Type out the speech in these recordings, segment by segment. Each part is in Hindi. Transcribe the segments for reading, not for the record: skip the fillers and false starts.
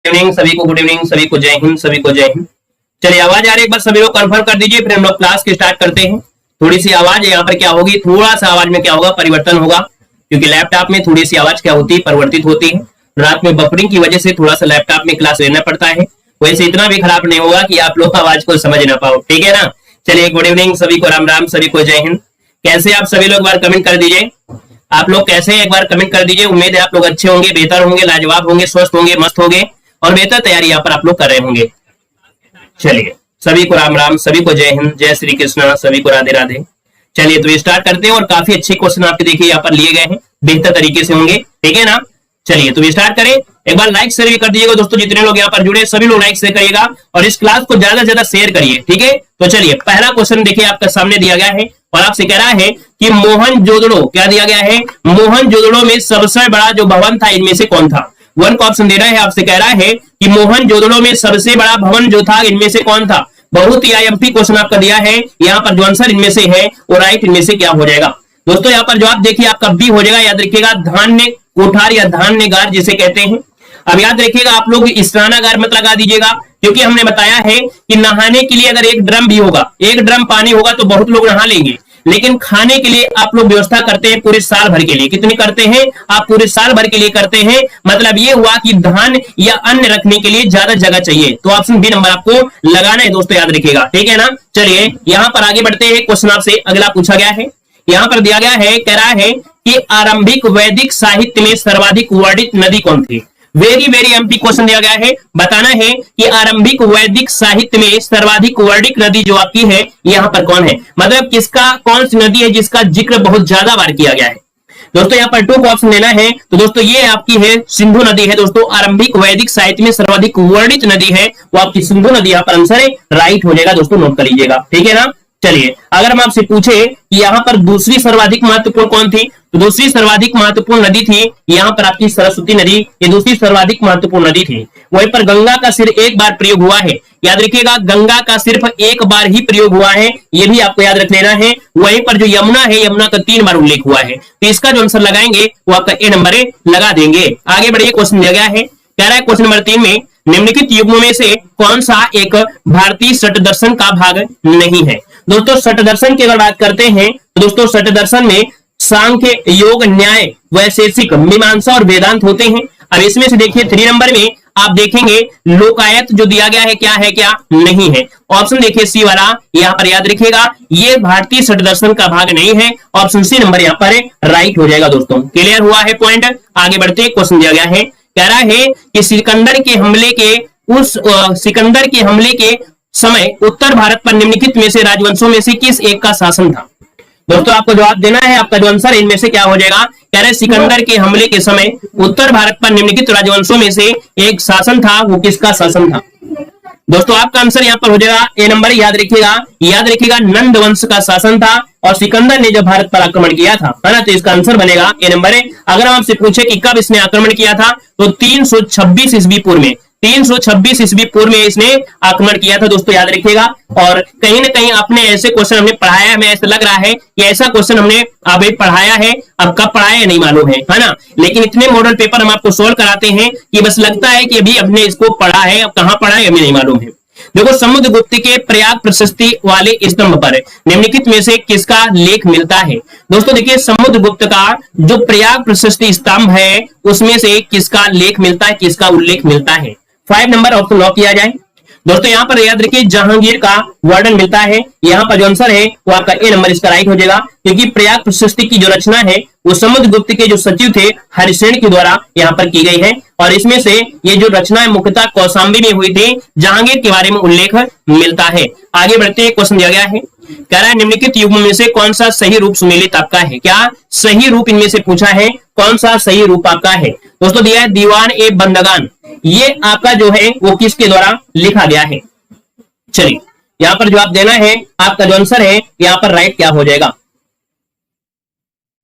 इवनिंग सभी को, गुड इवनिंग सभी को, जय हिंद सभी को, जय हिंद। चलिए आवाज आ रही है, एक बार सभी लोग कंफर्म कर दीजिए, फिर हम लोग क्लास की स्टार्ट करते हैं। थोड़ी सी आवाज यहाँ पर क्या होगी, थोड़ा सा आवाज में क्या होगा, परिवर्तन होगा, क्योंकि लैपटॉप में थोड़ी सी आवाज क्या होती है, परिवर्तित होती है। रात में बफरिंग की वजह से थोड़ा सा लैपटॉप में क्लास लेना पड़ता है, वैसे इतना भी खराब नहीं होगा कि आप लोग आवाज को समझ ना पाओ, ठीक है ना। चलिए गुड इवनिंग सभी को, राम राम सभी को, जय हिंद। कैसे आप सभी लोग एक बार कमेंट कर दीजिए, आप लोग कैसे हैं एक बार कमेंट कर दीजिए। उम्मीद है आप लोग अच्छे होंगे, बेहतर होंगे, लाजवाब होंगे, स्वस्थ होंगे, मस्त होंगे और बेहतर तैयारी यहाँ पर आप लोग कर रहे होंगे। चलिए सभी को राम राम सभी को, जय हिंद, जय श्री कृष्ण, सभी को राधे राधे। चलिए तो स्टार्ट करते हैं और काफी अच्छे क्वेश्चन आपके देखिए यहाँ पर लिए गए हैं, बेहतर तरीके से होंगे, ठीक है ना। चलिए तो स्टार्ट करें। एक बार लाइक शेयर भी कर दीजिएगा दोस्तों, जितने लोग यहाँ पर जुड़े सभी लोग लाइक शेयर करिएगा और इस क्लास को ज्यादा से ज्यादा शेयर करिए, ठीक है। तो चलिए पहला क्वेश्चन देखिए आपके सामने दिया गया है और आपसे कह रहा है कि मोहनजोदड़ो, क्या दिया गया है, मोहनजोदड़ो में सबसे बड़ा जो भवन था इनमें से कौन था। वन का ऑप्शन दे रहा है, आपसे कह रहा है कि मोहनजोदड़ो में सबसे बड़ा भवन जो था इनमें से कौन था। बहुत ही आईएमपी क्वेश्चन आपका दिया है, यहाँ पर जो आंसर इनमें से है वो राइट इनमें से क्या हो जाएगा दोस्तों। यहाँ पर जवाब देखिए आपका बी हो जाएगा, याद रखिएगा, धान्य कोठार या धान्यगार जिसे कहते हैं। अब याद रखिएगा आप लोग स्नानागार मत लगा दीजिएगा, क्योंकि हमने बताया है कि नहाने के लिए अगर एक ड्रम भी होगा, एक ड्रम पानी होगा तो बहुत लोग नहा लेंगे, लेकिन खाने के लिए आप लोग व्यवस्था करते हैं पूरे साल भर के लिए। कितनी करते हैं आप, पूरे साल भर के लिए करते हैं। मतलब ये हुआ कि धान या अन्न रखने के लिए ज्यादा जगह चाहिए, तो ऑप्शन बी नंबर आपको लगाना है दोस्तों, याद रखिएगा, ठीक है ना। चलिए यहाँ पर आगे बढ़ते हैं, क्वेश्चन आपसे अगला पूछा गया है, यहाँ पर दिया गया है, कह रहा है कि आरंभिक वैदिक साहित्य में सर्वाधिक वर्णित नदी कौन थी। वेरी वेरी एमपी क्वेश्चन दिया गया है, बताना है कि आरंभिक वैदिक साहित्य में सर्वाधिक वर्णित नदी जो आपकी है यहाँ पर कौन है, मतलब किसका, कौन सी नदी है जिसका जिक्र बहुत ज्यादा बार किया गया है दोस्तों। यहाँ पर 2 को ऑप्शन लेना है, तो दोस्तों ये आपकी है सिंधु नदी है दोस्तों। आरंभिक वैदिक साहित्य में सर्वाधिक वर्णित नदी है वो आपकी सिंधु नदी, यहाँ पर आंसर है, राइट हो जाएगा दोस्तों, नोट कर लीजिएगा, ठीक है ना। चलिए अगर हम आपसे पूछे कि यहाँ पर दूसरी सर्वाधिक महत्वपूर्ण कौन थी, तो दूसरी सर्वाधिक महत्वपूर्ण नदी थी यहाँ पर आपकी सरस्वती नदी, ये दूसरी सर्वाधिक महत्वपूर्ण नदी थी। वहीं पर गंगा का सिर्फ एक बार प्रयोग हुआ है, याद रखिएगा, गंगा का सिर्फ एक बार ही प्रयोग हुआ है, ये भी आपको याद रख लेना है। वहीं पर जो यमुना है, यमुना का 3 बार उल्लेख हुआ है, तो इसका जो आंसर लगाएंगे वो आपका ए नंबर लगा देंगे। आगे बढ़िए, क्वेश्चन दिया गया है, कह रहा है क्वेश्चन नंबर 3 में निम्नलिखित युग्मों में से कौन सा एक भारतीय शट दर्शन का भाग नहीं है। दोस्तों शट दर्शन की अगर बात करते हैं तो दोस्तों शट दर्शन में सांख्य, योग, न्याय, वैशेषिक, मीमांसा और वेदांत होते हैं। अब इसमें से देखिए 3 नंबर में आप देखेंगे लोकायत जो दिया गया है क्या है, क्या नहीं है। ऑप्शन देखिए सी वाला, यहाँ पर याद रखिएगा ये भारतीय शट दर्शन का भाग नहीं है, ऑप्शन सी नंबर यहाँ पर राइट हो जाएगा दोस्तों। क्लियर हुआ है पॉइंट। आगे बढ़ते, क्वेश्चन दिया गया है, कह रहा है कि सिकंदर के हमले के समय उत्तर भारत पर निम्नलिखित में से राजवंशों में से किस एक का शासन था। दोस्तों आपको जवाब देना है, आपका जो आंसर इनमें से क्या हो जाएगा, कह रहे सिकंदर के हमले के समय उत्तर भारत पर निम्नलिखित राजवंशों में से एक शासन था, वो किसका शासन था। दोस्तों आपका आंसर यहाँ पर हो जाएगा ए नंबर, याद रखिएगा नंद वंश का शासन था और सिकंदर ने जब भारत पर आक्रमण किया था, है ना, तो इसका आंसर बनेगा ए नंबर है। अगर हम आपसे पूछे कि कब इसने आक्रमण किया था, तो 326 ईस्वी पूर्व में, 326 ईस्वी पूर्व में इसने आक्रमण किया था दोस्तों, याद रखिएगा। और कहीं ना कहीं अपने ऐसे क्वेश्चन हमने पढ़ाया है, हमें ऐसा लग रहा है कि ऐसा क्वेश्चन हमने अभी पढ़ाया है, अब कब पढ़ाया है नहीं मालूम है ना, लेकिन इतने मॉडल पेपर हम आपको सोल्व कराते हैं कि बस लगता है कि अभी हमने इसको पढ़ा है, अब कहाँ पढ़ा है हमें नहीं मालूम है। देखो समुद्रगुप्त के प्रयाग प्रशस्ति वाले स्तंभ पर निम्नलिखित में से किसका लेख मिलता है। दोस्तों देखिए समुद्रगुप्त का जो प्रयाग प्रशस्ति स्तंभ है उसमें से किसका लेख मिलता है, किसका उल्लेख मिलता है। 5 नंबर ऑप्शन लॉक किया जाए। दोस्तों यहाँ पर याद रखिए जहांगीर का वर्णन मिलता है, यहाँ पर जो आंसर है वो आपका ए नंबर इसका राइट हो जाएगा, क्योंकि प्रयाग प्रशस्ति की जो रचना है वो समुद्रगुप्त के जो सचिव थे हरिसेन के द्वारा यहाँ पर की गई है, और इसमें से ये जो रचना है मुख्यतः कौशाम्बी में हुई थी, जहांगीर के बारे में उल्लेख मिलता है। आगे बढ़ते हैं, क्वेश्चन दिया गया है, कह रहा है निम्नलिखित युग्म में से कौन सा सही रूप सुमेलित आपका है, क्या सही रूप इनमें से पूछा है, कौन सा सही रूप आपका है। दोस्तों दिया है दीवान ए बंदगान, ये आपका जो है वो किसके द्वारा लिखा गया है। चलिए यहाँ पर जवाब देना है, आपका जो आंसर है यहाँ पर राइट क्या हो जाएगा,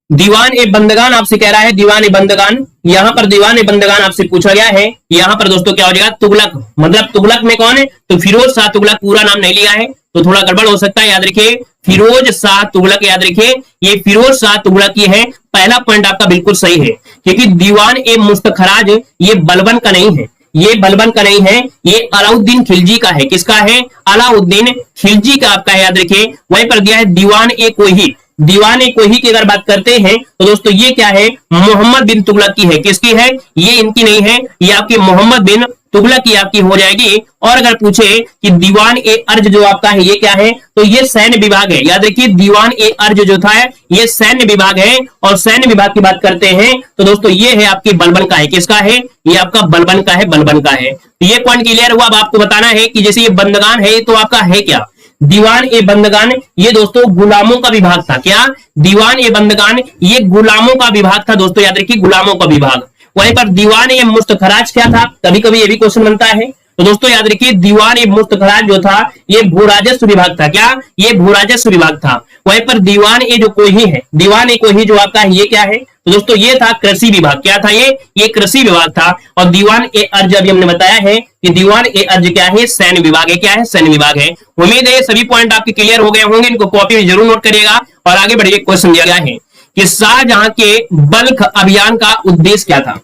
दीवान ए बंदगान आपसे कह रहा है, दीवान ए बंदगान, यहाँ पर दीवान ए बंदगान आपसे पूछा गया है। यहाँ पर दोस्तों क्या हो जाएगा, तुगलक, मतलब तुगलक में कौन है, तो फिरोज शाह तुगलक, पूरा नाम नहीं लिया है तो थोड़ा गड़बड़ हो सकता है, याद रखिए फिरोज शाह तुगलक, याद रखिए ये फिरोज शाह तुगलक की है। पहला पॉइंट आपका बिल्कुल सही है, क्योंकि दीवान ए मुस्तखराज ये बलबन का नहीं है, ये बलबन का नहीं है, ये अलाउद्दीन खिलजी का है। किसका है? अलाउद्दीन खिलजी का आपका है, याद रखिए। वहीं पर दिया है दीवान ए कोही। दीवान ए कोही की अगर बात करते हैं तो दोस्तों ये क्या है? मोहम्मद बिन तुगलक की है। किसकी है? ये इनकी नहीं है, ये आपकी मोहम्मद बिन तुगलक की आपकी हो जाएगी। और अगर पूछे कि दीवान ए अर्ज जो आपका है ये क्या है, तो ये सैन्य विभाग है। याद रखिए दीवान ए अर्ज जो था ये सैन्य विभाग है। और सैन्य विभाग की बात करते हैं तो दोस्तों ये है आपके बलबन का है। किसका है? ये आपका बलबन का है, बलबन का है। तो ये पॉइंट क्लियर हुआ। अब आपको बताना है कि जैसे ये बंदगान है तो आपका है क्या? दीवान ए बंदगान ये दोस्तों गुलामों का विभाग था। क्या? दीवान ए बंदगान ये गुलामों का विभाग था दोस्तों, याद रखिए गुलामों का विभाग। वहीं पर दीवान ए मुस्तखराज क्या था? कभी कभी ये भी क्वेश्चन बनता है। तो दोस्तों याद रखिए दीवान ए मुस्तखराज जो था ये भूराजस्व विभाग था। क्या? ये भूराजस्व विभाग था। वहीं पर दीवान ए जो कोही है, दीवान ए कोही जो आपका है ये क्या है? तो दोस्तों ये था कृषि विभाग। क्या था ये कृषि विभाग था। और दीवान ए अर्ज अभी हमने बताया है कि दीवान ए अर्ज क्या है? सैन्य विभाग है। क्या है? सैन्य विभाग है। उम्मीद है सभी पॉइंट आपके क्लियर हो गए होंगे, इनको कॉपी में जरूर नोट करिएगा। और आगे बढ़िए, क्वेश्चन दिया गया है कि शाहजहां के बल्ख अभियान का उद्देश्य क्या था?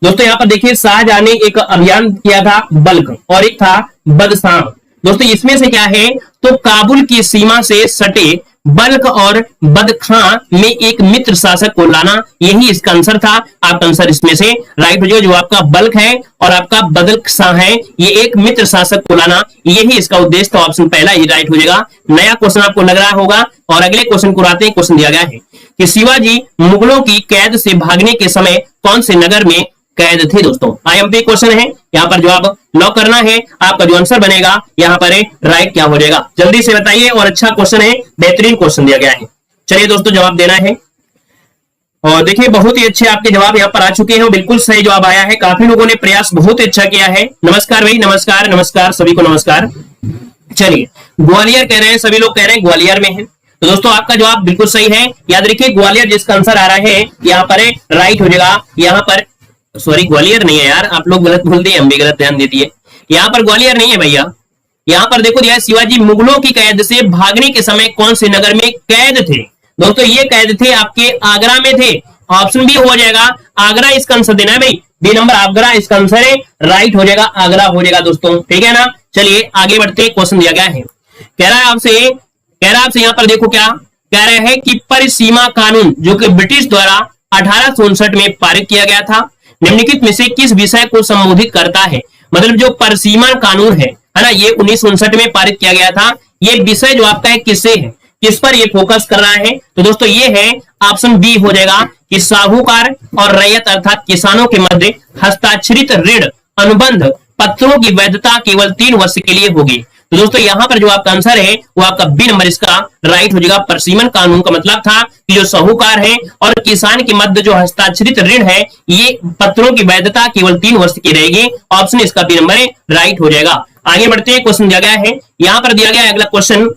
दोस्तों यहाँ पर देखिए शाहजहां ने एक अभियान किया था बल्ख और एक था बदशाम। दोस्तों इसमें से क्या है? तो काबुल की सीमा से सटे बल्ख और बदखां में एक मित्र शासक को लाना, यही इसका आंसर था। आपका आंसर इसमें से राइट हो जाएगा। जो आपका बल्ख है और आपका बदखां है, ये एक मित्र शासक को लाना, यही इसका उद्देश्य था। ऑप्शन पहला ये राइट हो जाएगा। नया क्वेश्चन आपको लग रहा होगा। और अगले क्वेश्चन को आते हैं। क्वेश्चन दिया गया है कि शिवाजी मुगलों की कैद से भागने के समय कौन से नगर में कैद थे? दोस्तों आईएमपी क्वेश्चन है, यहाँ पर जवाब लॉक करना है। आपका जो आंसर बनेगा यहाँ पर राइट क्या हो जाएगा? जल्दी से बताइए। और अच्छा क्वेश्चन है, बेहतरीन क्वेश्चन दिया गया है। चलिए दोस्तों जवाब देना है। और देखिए बहुत ही अच्छे आपके जवाब यहाँ पर आ चुके हैं। बिल्कुल सही जवाब आया है। काफी लोगों ने प्रयास बहुत अच्छा किया है। नमस्कार भाई, नमस्कार नमस्कार सभी को नमस्कार। चलिए ग्वालियर कह रहे हैं, सभी लोग कह रहे हैं ग्वालियर में है। तो दोस्तों आपका जवाब बिल्कुल सही है। याद रखिए ग्वालियर जिसका आंसर आ रहा है यहाँ पर राइट हो जाएगा। यहाँ पर सॉरी ग्वालियर नहीं है यार, आप लोग गलत बोल दिए, हम भी गलत ध्यान दे दिए। यहाँ पर ग्वालियर नहीं है भैया। यहाँ पर देखो दिया शिवाजी मुगलों की कैद से भागने के समय कौन से नगर में कैद थे? दोस्तों ये कैद थे आपके आगरा में थे। ऑप्शन बी हो जाएगा आगरा, इसका आंसर देना है भाई। बी नंबर आगरा इसका आंसर है, राइट हो जाएगा, आगरा हो जाएगा दोस्तों। ठीक है ना। चलिए आगे बढ़ते, क्वेश्चन दिया गया है। कह रहा है आपसे यहाँ पर देखो क्या कह रहे हैं कि परिसीमा कानून जो कि ब्रिटिश द्वारा 1859 में पारित किया गया था, निम्नलिखित में से किस विषय को संबोधित करता है? मतलब जो परिसीमा कानून है ना, ये 1959 में पारित किया गया था। ये विषय जो आपका है किससे है, किस पर ये फोकस कर रहा है? तो दोस्तों ये है ऑप्शन बी हो जाएगा कि साहूकार और रैयत अर्थात किसानों के मध्य हस्ताक्षरित ऋण अनुबंध पत्रों की वैधता केवल 3 वर्ष के लिए होगी। तो दोस्तों यहाँ पर जो आपका आंसर है वो आपका बी नंबर इसका राइट हो जाएगा। परिसीमन कानून का मतलब था कि जो साहूकार है और किसान के मध्य जो हस्ताक्षरित ऋण है, ये पत्रों की वैधता केवल 3 वर्ष की रहेगी। ऑप्शन इसका बी नंबर राइट हो जाएगा। आगे बढ़ते हैं, क्वेश्चन दिया गया है। यहाँ पर दिया गया है अगला क्वेश्चन,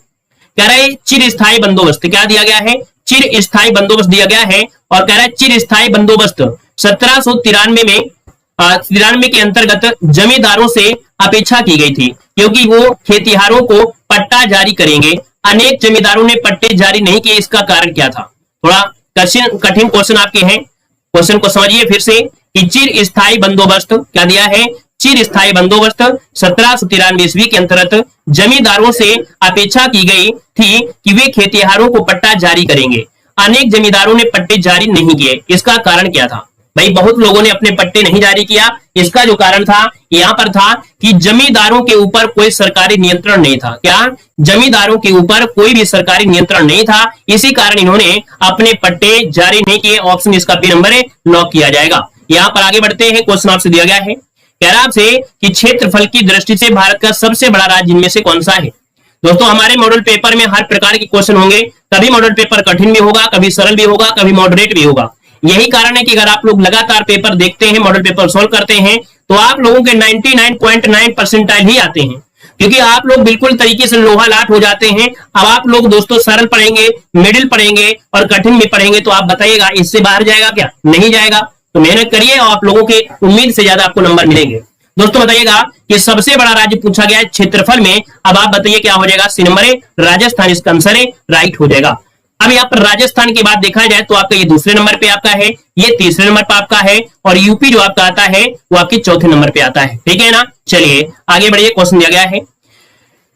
कह रहा है चिर स्थायी बंदोबस्त। क्या दिया गया है? चिर स्थायी बंदोबस्त दिया गया है। और कह रहा है चिर स्थायी बंदोबस्त 1793 के अंतर्गत जमींदारों से अपेक्षा की गई थी, क्योंकि वो खेतिहारों को पट्टा जारी करेंगे। अनेक जमींदारों ने पट्टे जारी नहीं किए, इसका कारण क्या था? थोड़ा कठिन क्वेश्चन आपके हैं। क्वेश्चन को समझिए फिर से कि चिर स्थायी बंदोबस्त क्या दिया है? चिर स्थायी बंदोबस्त 1793 ईस्वी के अंतर्गत जमींदारों से अपेक्षा की गई थी कि वे खेतिहारों को पट्टा जारी करेंगे। अनेक जमींदारों ने पट्टे जारी नहीं किए, इसका कारण क्या था? भाई बहुत लोगों ने अपने पट्टे नहीं जारी किया। इसका जो कारण था यहाँ पर था कि जमींदारों के ऊपर कोई सरकारी नियंत्रण नहीं था। क्या? जमींदारों के ऊपर कोई भी सरकारी नियंत्रण नहीं था, इसी कारण इन्होंने अपने पट्टे जारी नहीं किए। ऑप्शन इसका बी नंबर लॉक किया जाएगा। यहाँ पर आगे बढ़ते हैं, क्वेश्चन आपसे दिया गया है। कह रहा आपसे कि क्षेत्रफल की दृष्टि से भारत का सबसे बड़ा राज्य इनमें से कौन सा है? दोस्तों हमारे मॉडल पेपर में हर प्रकार के क्वेश्चन होंगे। कभी मॉडल पेपर कठिन भी होगा, कभी सरल भी होगा, कभी मॉडरेट भी होगा। यही कारण है कि अगर आप लोग लगातार पेपर देखते हैं, मॉडल पेपर सोल्व करते हैं, तो आप लोगों के 99.9 परसेंटाइल ही आते हैं, क्योंकि आप लोग बिल्कुल तरीके से लोहा लाट हो जाते हैं। अब आप लोग दोस्तों सरल पढ़ेंगे, मिडिल पढ़ेंगे और कठिन भी पढ़ेंगे, तो आप बताइएगा इससे बाहर जाएगा क्या? नहीं जाएगा। तो मेहनत करिए और आप लोगों के उम्मीद से ज्यादा आपको नंबर मिलेंगे। दोस्तों बताइएगा कि सबसे बड़ा राज्य पूछा गया है क्षेत्रफल में। अब आप बताइए क्या हो जाएगा? सी नंबर राजस्थान इसका आंसर राइट हो जाएगा। अब यहाँ पर राजस्थान की बात देखा जाए तो आपका ये दूसरे नंबर पे आपका है, ये तीसरे नंबर पे आपका है, और यूपी जो आपका आता है वो आपके चौथे नंबर पे आता है। ठीक है ना। चलिए आगे बढ़िए। क्वेश्चन दिया गया है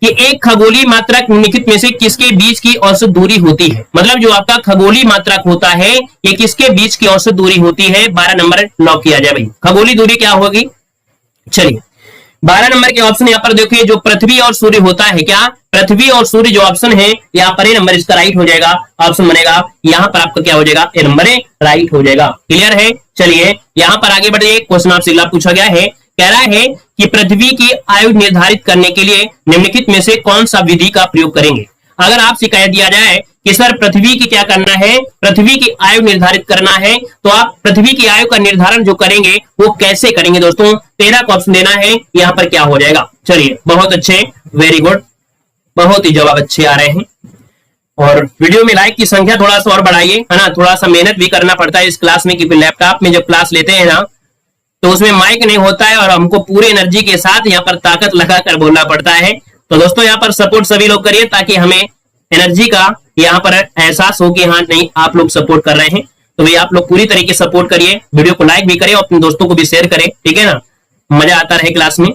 कि एक खगोलीय मात्रक निम्नलिखित में से किसके बीच की औसत दूरी होती है। मतलब जो आपका खगोलीय मात्रक होता है ये किसके बीच की औसत दूरी होती है। 12 नंबर लॉक किया जाए भाई। खगोलीय दूरी क्या होगी। चलिए 12 नंबर के ऑप्शन यहाँ पर देखिए, जो पृथ्वी और सूर्य होता है, क्या पृथ्वी और सूर्य जो ऑप्शन है यहाँ पर ए नंबर इसका राइट हो जाएगा। ऑप्शन बनेगा यहाँ पर आपका क्या हो जाएगा, ए नंबर राइट हो जाएगा। क्लियर है। चलिए यहाँ पर आगे बढ़िए। क्वेश्चन आपसे अगला पूछा गया है, कह रहा है कि पृथ्वी की आयु निर्धारित करने के लिए निम्नलिखित में से कौन सा विधि का प्रयोग करेंगे। अगर आपसे कह दिया जाए कि सर पृथ्वी की क्या करना है, पृथ्वी की आयु निर्धारित करना है, तो आप पृथ्वी की आयु का निर्धारण जो करेंगे वो कैसे करेंगे दोस्तों। 13 का ऑप्शन देना है। यहाँ पर क्या हो जाएगा। चलिए बहुत अच्छे, वेरी गुड, बहुत ही जवाब अच्छे आ रहे हैं। और वीडियो में लाइक की संख्या थोड़ा सा और बढ़ाइए, है ना। थोड़ा सा मेहनत भी करना पड़ता है इस क्लास में, क्योंकि लैपटॉप में जब क्लास लेते हैं ना तो उसमें माइक नहीं होता है और हमको पूरे एनर्जी के साथ यहाँ पर ताकत लगाकर बोलना पड़ता है। तो दोस्तों यहाँ पर सपोर्ट सभी लोग करिए ताकि हमें एनर्जी का यहाँ पर एहसास हो कि हाँ नहीं आप लोग सपोर्ट कर रहे हैं। तो भाई आप लोग पूरी तरीके से सपोर्ट करिए, वीडियो को लाइक भी करें और अपने दोस्तों को भी शेयर करें। ठीक है ना, मजा आता रहे क्लास में।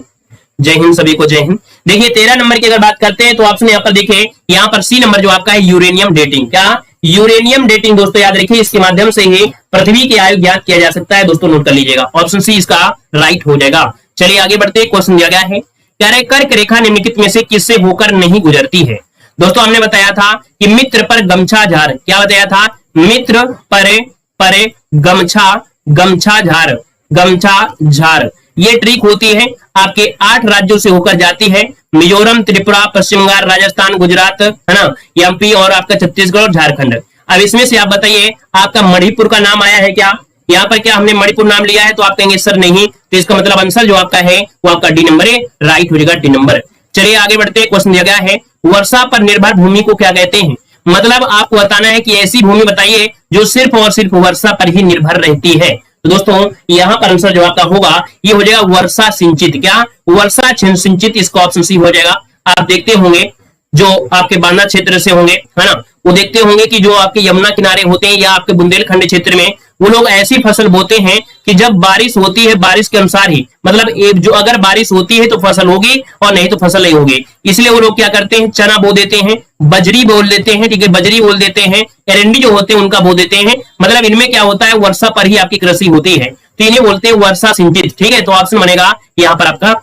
जय हिंद सभी को, जय हिंद। देखिए 13 नंबर की अगर बात करते हैं तो ऑप्शन यहाँ पर देखिए, यहाँ पर सी नंबर जो आपका है यूरेनियम डेटिंग। क्या यूरेनियम डेटिंग दोस्तों याद रखिए, इसके माध्यम से ही पृथ्वी की आयु ज्ञात किया जा सकता है। दोस्तों नोट कर लीजिएगा, ऑप्शन सी इसका राइट हो जाएगा। चलिए आगे बढ़ते। क्वेश्चन दिया गया है, कह रहे कर्क रेखा निम्नलिखित में से किससे होकर नहीं गुजरती है। दोस्तों हमने बताया था कि मित्र पर गमछा झार, क्या बताया था, मित्र पर गमछा झार, ये ट्रिक होती है आपके 8 राज्यों से होकर जाती है। मिजोरम, त्रिपुरा, पश्चिम बंगाल, राजस्थान, गुजरात, है ना, एमपी और आपका छत्तीसगढ़ और झारखंड। अब इसमें से आप बताइए आपका मणिपुर का नाम आया है क्या। यहाँ पर क्या हमने मणिपुर नाम लिया है, तो आप कहेंगे सर नहीं, तो इसका मतलब आंसर जो आपका है वो आपका डी नंबर राइट हो जाएगा, डी नंबर। चलिए आगे बढ़ते हैं। क्वेश्चन दिया गया है, वर्षा पर निर्भर भूमि को क्या कहते हैं। मतलब आपको बताना है कि ऐसी भूमि बताइए जो सिर्फ और सिर्फ वर्षा पर ही निर्भर रहती है। तो दोस्तों यहाँ पर आंसर जो आपका होगा ये हो जाएगा वर्षा सिंचित। क्या वर्षा सिंचित, इसका ऑप्शन सी हो जाएगा। आप देखते होंगे जो आपके बांदा क्षेत्र से होंगे, है ना, वो देखते होंगे कि जो आपके यमुना किनारे होते हैं या आपके बुंदेलखंड क्षेत्र में वो लोग ऐसी फसल बोते हैं कि जब बारिश होती है बारिश के अनुसार ही, मतलब जो अगर बारिश होती है तो फसल होगी और नहीं तो फसल नहीं होगी। इसलिए वो लोग क्या करते हैं, चना बो देते हैं, बजरी बोल देते हैं, ठीक है, बजरी बोल देते हैं, एरंडी जो होते हैं उनका बो देते हैं। मतलब इनमें क्या होता है, वर्षा पर ही आपकी कृषि होती है, तो इन्हें बोलते हैं वर्षा सिंचित। ठीक है, तो ऑप्शन बनेगा यहाँ पर आपका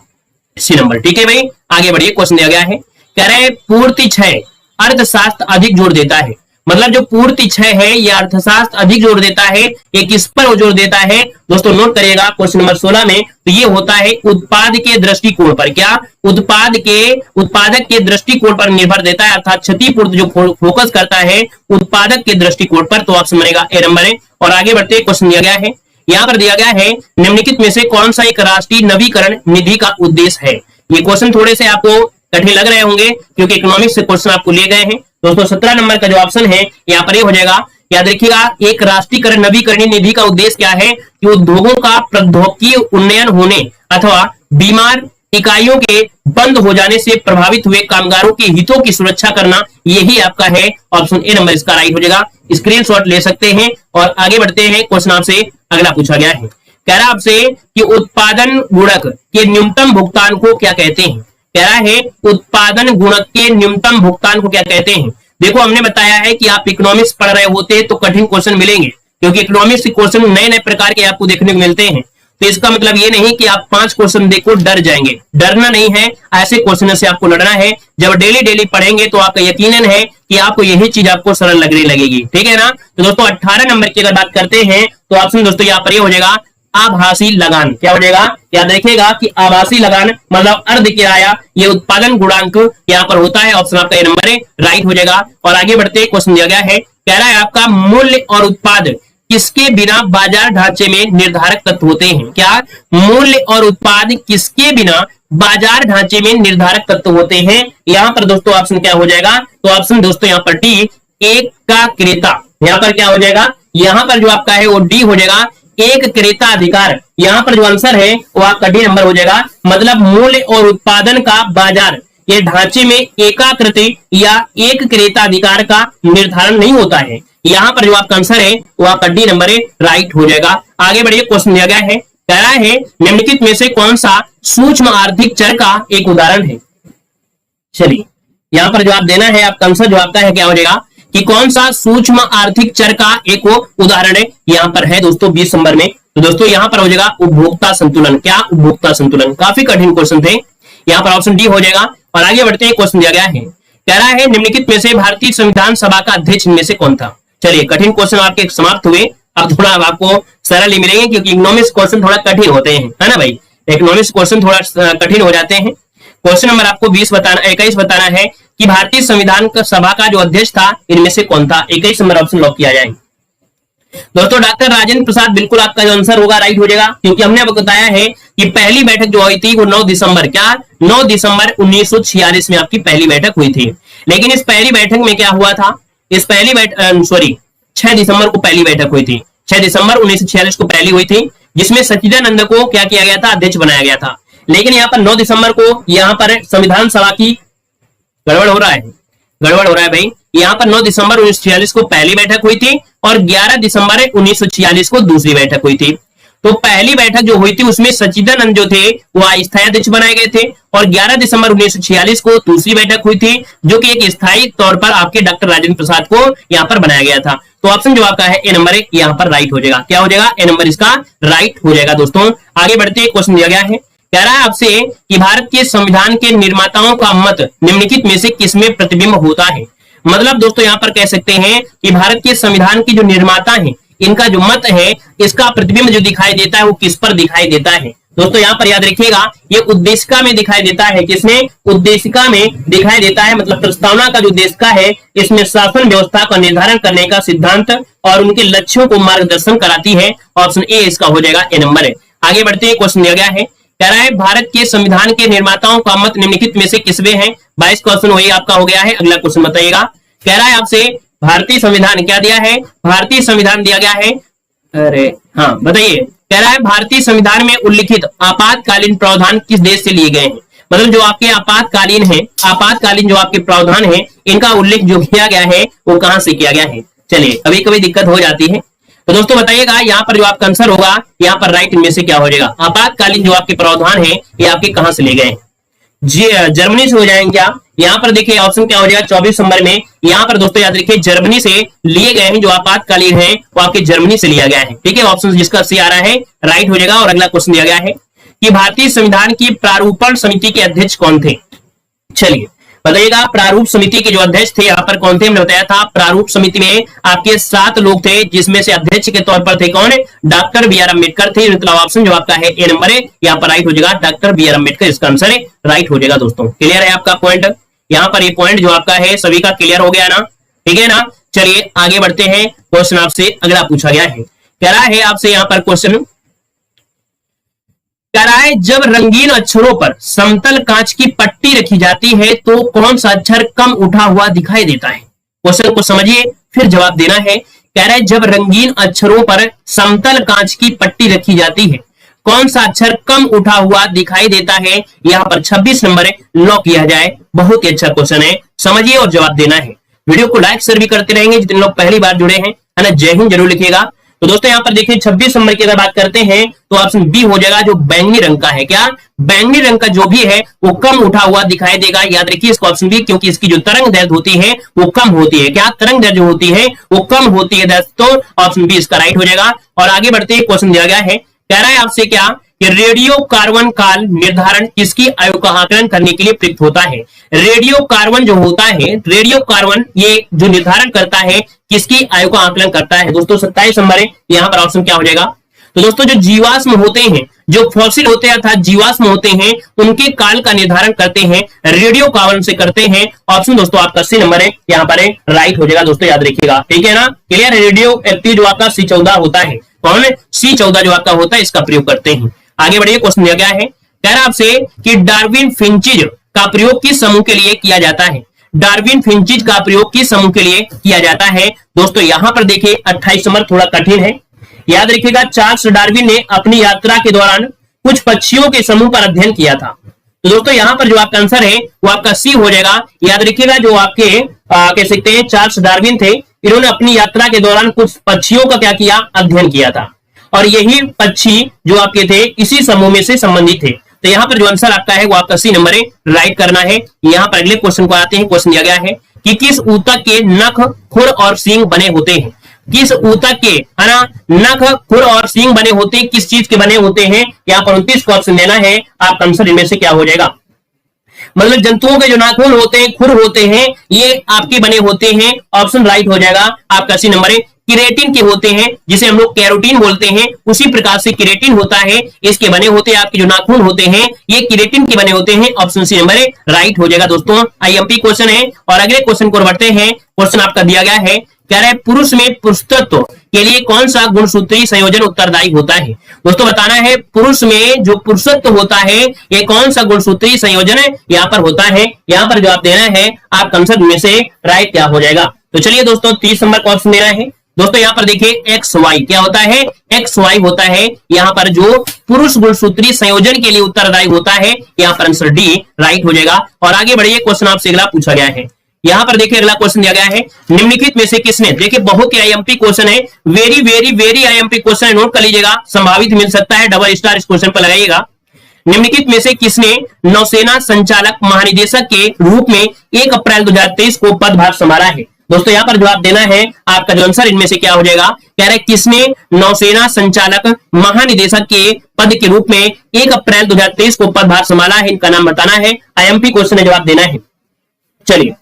सी नंबर। ठीक है भाई, आगे बढ़िए। क्वेश्चन दिया गया है, कह रहे पूर्ति क्षय अर्थशास्त्र अधिक जोर देता है। मतलब जो पूर्ति क्षय है ये अर्थशास्त्र अधिक जोर देता है, ये किस पर जोर देता है दोस्तों, नोट करिएगा क्वेश्चन नंबर 16 में। तो ये होता है उत्पाद के दृष्टिकोण पर। क्या उत्पादक के दृष्टिकोण पर निर्भर देता है, अर्थात क्षतिपूर्ति जो फोकस करता है उत्पादक के दृष्टिकोण पर। तो ऑप्शन बनेगा ए नंबर है। और आगे बढ़ते, क्वेश्चन दिया गया है, यहाँ पर दिया गया है निम्नलिखित में से कौन सा एक राष्ट्रीय नवीकरण निधि का उद्देश्य है। ये क्वेश्चन थोड़े से आपको कठिन लग रहे होंगे क्योंकि इकोनॉमिक्स से क्वेश्चन आपको लिए गए हैं। दोस्तों 17 नंबर का जो ऑप्शन है यहाँ पर ये हो जाएगा। याद रखिएगा, एक राष्ट्रीयकरण नवीकरणीय निधि का उद्देश्य क्या है कि उद्योगों का प्रौद्योगिकी उन्नयन होने अथवा बीमार इकाइयों के बंद हो जाने से प्रभावित हुए कामगारों के हितों की सुरक्षा करना, यही आपका है। ऑप्शन ए नंबर इसका राइट हो जाएगा। स्क्रीनशॉट ले सकते हैं और आगे बढ़ते हैं। क्वेश्चन आपसे अगला पूछा गया है, कह रहा आपसे कि उत्पादन गुणक के न्यूनतम भुगतान को क्या कहते हैं। कह रहा है उत्पादन गुणक के न्यूनतम भुगतान को क्या कहते हैं। देखो हमने बताया है कि आप इकोनॉमिक्स पढ़ रहे होते हैं तो कठिन क्वेश्चन मिलेंगे, क्योंकि इकोनॉमिक्स के क्वेश्चन नए नए प्रकार के आपको देखने को मिलते हैं। तो इसका मतलब ये नहीं कि आप 5 क्वेश्चन देखो डर जाएंगे, डरना नहीं है, ऐसे क्वेश्चन से आपको लड़ना है। जब डेली पढ़ेंगे तो आपका यकीनन है कि आपको यही चीज आपको सरल लगने लगेगी। ठीक है ना। तो दोस्तों 18 नंबर की अगर बात करते हैं तो ऑप्शन दोस्तों यहाँ पर ये हो जाएगा आभासी लगान। क्या हो जाएगा, याद रखिएगा कि आभासी लगान मतलब अर्ध किराया, ये उत्पादन गुणांक यहाँ पर होता है। ऑप्शन आपका ए नंबर है, राइट हो जाएगा। और आगे बढ़ते क्वेश्चन दिया गया है, कह रहा है आपका मूल्य और उत्पाद किसके बिना बाजार ढांचे में निर्धारक तत्व होते हैं। क्या मूल्य और उत्पाद किसके बिना बाजार ढांचे में निर्धारक तत्व होते हैं। यहाँ पर दोस्तों ऑप्शन क्या हो जाएगा, तो ऑप्शन दोस्तों यहाँ पर डी, एक का क्रेता। यहाँ पर क्या हो जाएगा, यहाँ पर जो आपका है वो डी हो जाएगा, एक क्रेता अधिकार। यहाँ पर जो आंसर है वो आपका डी नंबर हो जाएगा। मतलब मूल्य और उत्पादन का बाजार, ये ढांचे में एकाकृति या एक क्रेताधिकार का निर्धारण नहीं होता है। यहाँ पर जो आपका आंसर है वो आपका डी नंबर राइट हो जाएगा। आगे बढ़िए, क्वेश्चन दिया गया है, कह रहा है निम्नलिखित में से कौन सा सूक्ष्म आर्थिक चर का एक उदाहरण है। चलिए यहाँ पर जवाब देना है, आपका आंसर जो आपका है क्या हो जाएगा कि कौन सा सूक्ष्म आर्थिक चर का एक वो उदाहरण है। यहाँ पर है दोस्तों 20 नंबर में, तो दोस्तों यहाँ पर हो जाएगा उपभोक्ता संतुलन। क्या उपभोक्ता संतुलन, काफी कठिन क्वेश्चन थे, यहाँ पर ऑप्शन डी हो जाएगा। और आगे बढ़ते हैं, क्वेश्चन दिया गया है, कह रहा है निम्नलिखित में से भारतीय संविधान सभा का अध्यक्ष इनमें से कौन था। चलिए क्वेश्चन आपके समाप्त हुए, अब थोड़ा आपको सरल ही मिलेंगे क्योंकि इकोनॉमिक्स क्वेश्चन थोड़ा कठिन होते हैं, है ना भाई, इकोनॉमिक्स क्वेश्चन थोड़ा कठिन हो जाते हैं। क्वेश्चन नंबर आपको 21 बताना है कि भारतीय संविधान सभा का जो अध्यक्ष था इनमें से कौन था। 21 नंबर ऑप्शन लॉक किया जाए। दोस्तों डॉक्टर राजेंद्र प्रसाद बिल्कुल आपका जो आंसर होगा राइट हो जाएगा, क्योंकि हमने आपको बताया है कि पहली बैठक जो हुई थी वो 9 दिसंबर 1946 में आपकी पहली बैठक हुई थी। लेकिन इस पहली बैठक में क्या हुआ था, इस पहली 6 दिसंबर को पहली बैठक हुई थी, 6 दिसंबर 1946 को पहली हुई थी, जिसमें सच्चिदानंद को क्या किया गया था, अध्यक्ष बनाया गया था। लेकिन यहाँ पर 9 दिसंबर को यहाँ पर संविधान सभा की गड़बड़ हो रहा है भाई। यहाँ पर 9 दिसंबर 1946 को पहली बैठक हुई थी और 11 दिसंबर 1946 को दूसरी बैठक हुई थी। तो पहली बैठक जो हुई थी उसमें सच्चिदानंद जो थे वो अस्थायी अध्यक्ष बनाए गए थे और 11 दिसंबर 1946 को दूसरी बैठक हुई थी जो कि एक स्थायी तौर पर आपके डॉक्टर राजेंद्र प्रसाद को यहाँ पर बनाया गया था। तो ऑप्शन जो आपका है ए नंबर यहाँ पर राइट हो जाएगा। क्या हो जाएगा, ए नंबर इसका राइट हो जाएगा। दोस्तों आगे बढ़ते क्वेश्चन दिया गया है, कह रहा है आपसे कि भारत के संविधान के निर्माताओं का मत निम्नलिखित में से किसमें प्रतिबिंब होता है। मतलब दोस्तों यहाँ पर कह सकते हैं कि भारत के संविधान के जो निर्माता हैं इनका जो मत है इसका प्रतिबिंब जो दिखाई देता है वो किस पर दिखाई देता है। दोस्तों यहाँ पर याद रखिएगा ये उद्देशिका में दिखाई देता है। किसमें, उद्देशिका में दिखाई देता है। मतलब प्रस्तावना का जो उद्देशिका है इसमें शासन व्यवस्था का निर्धारण करने का सिद्धांत और उनके लक्ष्यों को मार्गदर्शन कराती है। ऑप्शन ए इसका हो जाएगा, ए नंबर है। आगे बढ़ते हैं, क्वेश्चन दिया गया है, कह रहा है भारत के संविधान के निर्माताओं का मत निम्नलिखित में से किसमें है। 22 क्वेश्चन वही आपका हो गया है। अगला क्वेश्चन बताइएगा, कह रहा है आपसे भारतीय संविधान क्या दिया है, भारतीय संविधान दिया गया है, अरे हाँ बताइए, कह रहा है भारतीय संविधान में उल्लिखित आपातकालीन प्रावधान किस देश से लिए गए हैं। मतलब जो आपके आपातकालीन है, आपातकालीन जो आपके प्रावधान है इनका उल्लेख जो किया गया है वो कहां से किया गया है। चलिए कभी कभी दिक्कत हो जाती है, तो दोस्तों बताइएगा यहाँ पर जो आपका आंसर होगा यहाँ पर राइट इनमें से क्या हो जाएगा। आपातकालीन जो आपके प्रावधान है ये आपके कहां से ले गए, जी जर्मनी से हो जाएंगे क्या। यहाँ पर देखिए ऑप्शन क्या हो जाएगा 24 नंबर में। यहाँ पर दोस्तों याद रखिए जर्मनी से लिए गए हैं, जो आपातकालीन है वो आपके जर्मनी से लिया गया है। ठीक है, ऑप्शन जिसका सी आ रहा है राइट हो जाएगा। और अगला क्वेश्चन दिया गया है कि भारतीय संविधान की प्रारूपण समिति के अध्यक्ष कौन थे। चलिए बताइएगा प्रारूप समिति के जो अध्यक्ष थे यहाँ पर कौन थे। हमने बताया था प्रारूप समिति में आपके 7 लोग थे, जिसमें से अध्यक्ष के तौर पर थे कौन, डॉक्टर बी आर अम्बेडकर थे। मतलब ऑप्शन जो आपका है ए नंबर है यहाँ पर राइट हो जाएगा, डॉक्टर बी आर अम्बेडकर इसका आंसर है राइट हो जाएगा। दोस्तों क्लियर है आपका पॉइंट, यहाँ पर ये पॉइंट जो आपका है सभी का क्लियर हो गया ना, ठीक है ना। चलिए आगे बढ़ते हैं, क्वेश्चन आपसे अगला पूछा गया है, कह रहा है आपसे यहाँ पर क्वेश्चन कह रहा है जब रंगीन अक्षरों पर समतल कांच की पट्टी रखी जाती है तो कौन सा अक्षर कम उठा हुआ दिखाई देता है। क्वेश्चन को समझिए फिर जवाब देना है। कह रहा है जब रंगीन अक्षरों पर समतल कांच की पट्टी रखी जाती है कौन सा अक्षर कम उठा हुआ दिखाई देता है। यहाँ पर 26 नंबर लॉक किया जाए। बहुत ही अच्छा क्वेश्चन है, समझिए और जवाब देना है। वीडियो को लाइक शेयर भी करते रहेंगे जितने लोग पहली बार जुड़े हैं, है ना। जय हिंद जरूर लिखिएगा। तो दोस्तों यहाँ पर देखिए 26 नंबर की अगर बात करते हैं तो ऑप्शन बी हो जाएगा, जो बैंगनी रंग का है। क्या, बैंगनी रंग का जो भी है वो कम उठा हुआ दिखाई देगा। याद रखिए इसको ऑप्शन बी, क्योंकि इसकी जो तरंग दैर्घ्य होती है वो कम होती है। क्या, तरंग दैर्घ्य जो होती है वो कम होती है। तो ऑप्शन बी इसका राइट हो जाएगा। और आगे बढ़ते ही क्वेश्चन दिया गया है, कह रहा है आपसे क्या कि रेडियो कार्बन काल निर्धारण किसकी आयु का आकलन करने के लिए प्रयुक्त होता है। रेडियो कार्बन जो होता है, रेडियो कार्बन ये जो निर्धारण करता है किसकी आयु का आकलन करता है। दोस्तों 27 नंबर है, यहाँ पर ऑप्शन क्या हो जाएगा। तो दोस्तों जो जीवाश्म होते हैं, जो फॉसिल होते हैं अर्थात जीवाश्म होते हैं, उनके काल का निर्धारण करते हैं रेडियो कार्बन से करते हैं। ऑप्शन दोस्तों आपका सी नंबर है, यहाँ पर राइट हो जाएगा। दोस्तों याद रखिएगा, ठीक है ना, क्लियर है। रेडियो एक्टिव जो आपका C14 होता है, कौन है, C14 जो आपका होता है, इसका प्रयोग करते हैं। आगे बढ़िए, क्वेश्चन दिया गया है, कह रहा आपसे कि डार्विन फिंचिज का प्रयोग किस समूह के लिए किया जाता है। डार्विन फिंचिज का प्रयोग किस समूह के लिए किया जाता है। दोस्तों यहां पर देखिए 28 नंबर थोड़ा कठिन है, याद रखिएगा। चार्ल्स डार्विन ने अपनी यात्रा के दौरान कुछ पक्षियों के समूह पर अध्ययन किया था। तो दोस्तों यहाँ पर जो आपका आंसर है वो आपका सी हो जाएगा। याद रखिएगा जो आपके कह सकते हैं चार्ल्स डार्विन थे, इन्होंने अपनी यात्रा के दौरान कुछ पक्षियों का क्या किया, अध्ययन किया था, और यही पक्षी जो आपके थे इसी समूह में से संबंधित थे। तो यहाँ पर जो आंसर आपका है वो आपका सी नंबर है, राइट करना है। यहाँ पर अगले क्वेश्चन को आते हैं। क्वेश्चन दिया गया है कि किस ऊतक के नख, खुर और सींग बने होते हैं। किस ऊतक के, है ना, नख, खुर और सींग बने होते हैं, किस चीज के बने होते हैं। यहाँ पर 29 को ऑप्शन देना है, आपका आंसर इनमें से क्या हो जाएगा। मतलब जंतुओं के जो नाखून होते हैं, खुर होते हैं, ये आपके बने होते हैं। ऑप्शन राइट हो जाएगा, आपका सी नंबर है। किरेटिन के होते हैं, जिसे हम लोग कैरोटीन बोलते हैं, उसी प्रकार से किरेटिन होता है, इसके बने होते हैं। आपके जो नाखून होते हैं ये किरेटिन के बने होते हैं। ऑप्शन सी नंबर है, राइट हो जाएगा दोस्तों। आईएमपी क्वेश्चन है। और अगले क्वेश्चन को बढ़ते हैं। क्वेश्चन आपका दिया गया है, कह रहा है पुरुष में पुरुषत्व के लिए कौन सा गुणसूत्री संयोजन उत्तरदायी होता है। दोस्तों बताना है पुरुष में जो पुरुषत्व होता है ये कौन सा गुणसूत्री संयोजन है यहाँ पर होता है। यहाँ पर जवाब देना है, आपका आंसर में से राइट क्या हो जाएगा। तो चलिए दोस्तों 30 नंबर का ऑप्शन देना है। दोस्तों यहाँ पर देखिए एक्स वाई क्या होता है, एक्स वाई होता है यहाँ पर जो पुरुष गुणसूत्री संयोजन के लिए उत्तरदायी होता है। यहाँ पर आंसर डी राइट हो जाएगा। और आगे बढ़िए, क्वेश्चन आपसे अगला पूछा गया है। यहाँ पर देखिए अगला क्वेश्चन दिया गया है, निम्नलिखित में से किसने, देखिए बहुत ही आईएमपी क्वेश्चन है, very very very IMP question है, नोट कर लीजिएगा, संभावित मिल सकता है, डबल स्टार इस क्वेश्चन पर लगाइएगा। निम्नलिखित में से किसने नौसेना संचालक महानिदेशक के रूप में 1 अप्रैल 2023 को पदभार संभाला है। दोस्तों यहाँ पर जवाब देना है, आपका जो आंसर इनमें से क्या हो जाएगा। कह रहे किसने नौसेना संचालक महानिदेशक के पद के रूप में 1 अप्रैल 2023 को पदभार संभाला है, इनका नाम बताना है। आईएमपी क्वेश्चन है, जवाब देना है। चलिए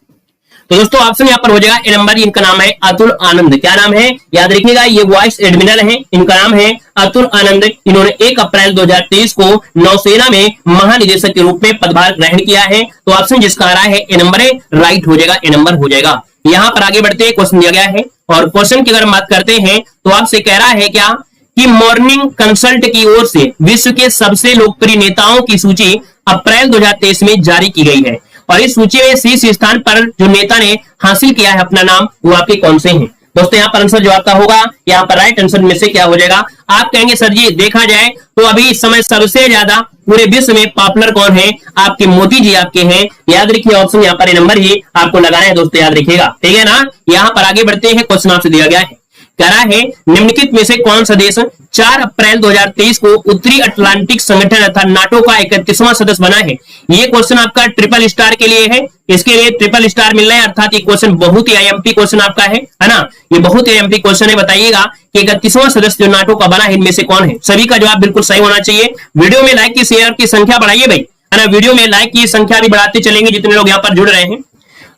तो दोस्तों ऑप्शन यहाँ पर हो जाएगा ए नंबर, इनका नाम है अतुल आनंद। क्या नाम है, याद रखिएगा, ये वाइस एडमिरल है, इनका नाम है अतुल आनंद। इन्होंने 1 अप्रैल 2023 को नौसेना में महानिदेशक के रूप में पदभार ग्रहण किया है। तो ऑप्शन जिसका आ रहा है ए नंबर है, राइट हो जाएगा, ए नंबर हो जाएगा। यहाँ पर आगे बढ़ते हैं, क्वेश्चन दिया गया है और क्वेश्चन की अगर बात करते हैं तो आपसे कह रहा है क्या कि मॉर्निंग कंसल्ट की ओर से विश्व के सबसे लोकप्रिय नेताओं की सूची अप्रैल 2023 में जारी की गई है, और इस सूची में शीर्ष स्थान पर जो नेता ने हासिल किया है अपना नाम, वो आपके कौन से हैं। दोस्तों यहाँ पर आंसर जो आपका होगा, यहाँ पर राइट आंसर में से क्या हो जाएगा। आप कहेंगे सर जी देखा जाए तो अभी इस समय सबसे ज्यादा पूरे विश्व में पॉपुलर कौन है, आपके मोदी जी आपके हैं। याद रखिए ऑप्शन यहाँ पर नंबर ही आपको लगाना है दोस्तों, याद रखिएगा, ठीक है ना। यहाँ पर आगे बढ़ते हैं, क्वेश्चन आपसे दिया गया है, कह रहा है निम्नलिखित में से कौन सा देश 4 अप्रैल 2023 को उत्तरी अटलांटिक संगठन अर्थात नाटो का 31वां सदस्य बना है। ये क्वेश्चन आपका ट्रिपल स्टार के लिए है, इसके लिए ट्रिपल स्टार मिल रहा है, अर्थात ये क्वेश्चन बहुत ही आईएमपी क्वेश्चन आपका है ना, ये बहुत ही आईएमपी क्वेश्चन है। बताइएगा कि 31वां सदस्य जो नाटो का बना है इनमें से कौन है। सभी का जवाब बिल्कुल सही होना चाहिए। वीडियो में लाइक की शेयर की संख्या बढ़ाइए भाई, है ना, वीडियो में लाइक की संख्या भी बढ़ाते चलेंगे जितने लोग यहाँ पर जुड़ रहे हैं।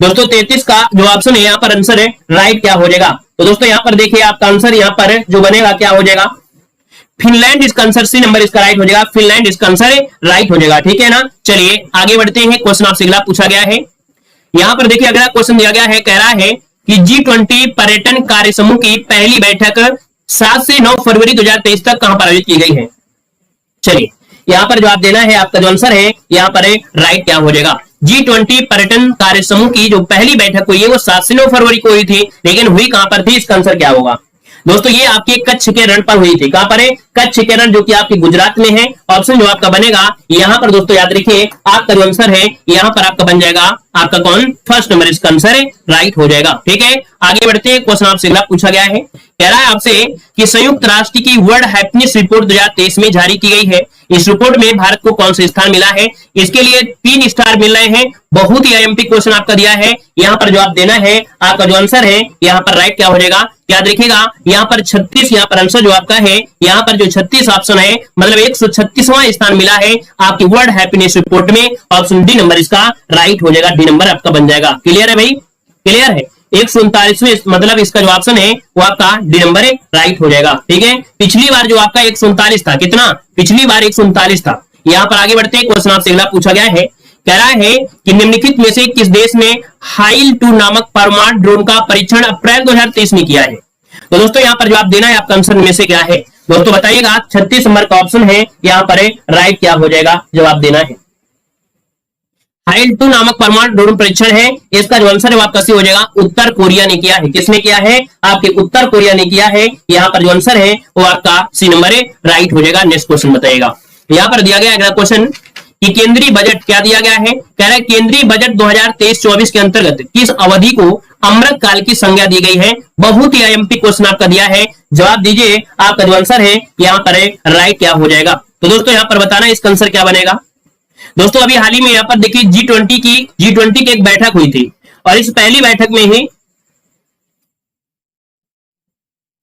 दोस्तों 33 का जो ऑप्शन है यहाँ पर आंसर है, राइट क्या हो जाएगा। तो दोस्तों यहाँ पर देखिए आपका आंसर यहाँ पर जो बनेगा क्या हो जाएगा, फिनलैंड इसका आंसर, सी नंबर इसका राइट हो जाएगा, फिनलैंड इसका आंसर है, राइट हो जाएगा, ठीक है ना। चलिए आगे बढ़ते हैं, क्वेश्चन आपसे अगला पूछा गया है। यहाँ पर देखिए अगला क्वेश्चन दिया गया है, कह रहा है कि G20 पर्यटन कार्य समूह की पहली बैठक 7 से 9 फरवरी 2023 तक कहां पर आयोजित की गई है। चलिए यहाँ पर जवाब देना है, आपका जो आंसर है यहाँ पर है, राइट क्या हो जाएगा। G20 पर्यटन कार्य समूह की जो पहली बैठक हुई है वो 7 से 9 फरवरी को हुई थी, लेकिन हुई कहां पर थी, इसका आंसर क्या होगा। दोस्तों ये आपके कच्छ के रण पर हुई थी। कहां पर है, कच्छ के रण, जो कि आपके गुजरात में है। ऑप्शन जो आपका बनेगा यहाँ पर दोस्तों याद रखिए, आपका जो आंसर है यहाँ पर आपका बन जाएगा, आपका कौन, फर्स्ट नंबर इसका आंसर है, राइट हो जाएगा, ठीक है। आगे बढ़ते हैं, क्वेश्चन आपसे अगला पूछा गया है, कह रहा है आपसे कि संयुक्त राष्ट्र की वर्ल्ड हैप्पीनेस रिपोर्ट 2023 में जारी की गई है। इस रिपोर्ट में भारत को कौन सा स्थान मिला है। इसके लिए 3 स्टार मिल रहे हैं। बहुत ही आईएमपी क्वेश्चन आपका दिया है, यहाँ पर जवाब देना है। आपका जो आंसर है यहाँ पर राइट क्या हो जाएगा, याद रखिएगा यहाँ पर 36, यहाँ पर आंसर जो आपका है यहाँ पर जो 36 ऑप्शन है, मतलब 136वां स्थान मिला है आपकी वर्ल्ड हैप्पीनेस रिपोर्ट में। ऑप्शन डी नंबर इसका राइट हो जाएगा, डी नंबर आपका बन जाएगा। क्लियर है भाई, क्लियर है। 139वें मतलब इसका जो ऑप्शन है वो आपका डी नंबर है, राइट हो जाएगा, ठीक है। पिछली बार जो आपका 139 था, कितना, पिछली बार 139 था। यहाँ पर आगे बढ़ते हैं, क्वेश्चन आपसे अगला पूछा गया है, कह रहा है कि निम्नलिखित में से किस देश ने हाइल 2 नामक परमाणु ड्रोन का परीक्षण अप्रैल 2023 में किया है। तो दोस्तों यहाँ पर जवाब देना है, आपका आंसर में से क्या है दोस्तों बताइएगा। 36 नंबर का ऑप्शन है यहाँ पर है, राइट क्या हो जाएगा, जवाब देना है। हाइल 2 नामक परमाणु ड्रोन परीक्षण है, इसका जो आंसर है वो आपका सी हो जाएगा, उत्तर कोरिया ने किया है। किसने किया है, आपके उत्तर कोरिया ने किया है। यहाँ पर जो आंसर है वो आपका सी नंबर है, राइट हो जाएगा। नेक्स्ट क्वेश्चन बताइएगा। यहाँ पर दिया गया अगला क्वेश्चन, कि केंद्रीय बजट क्या दिया गया है, कह रहा है केंद्रीय बजट 2023-24 के अंतर्गत किस अवधि को अमृत काल की संज्ञा दी गई है। बहुत ही आईएमपी क्वेश्चन आपका दिया है, जवाब दीजिए। आपका जो आंसर है यहाँ पर राइट क्या हो जाएगा। तो दोस्तों यहाँ पर बताना इसका आंसर क्या बनेगा। दोस्तों अभी हाल ही में यहाँ पर देखिए G20 की एक बैठक हुई थी और इस पहली बैठक में ही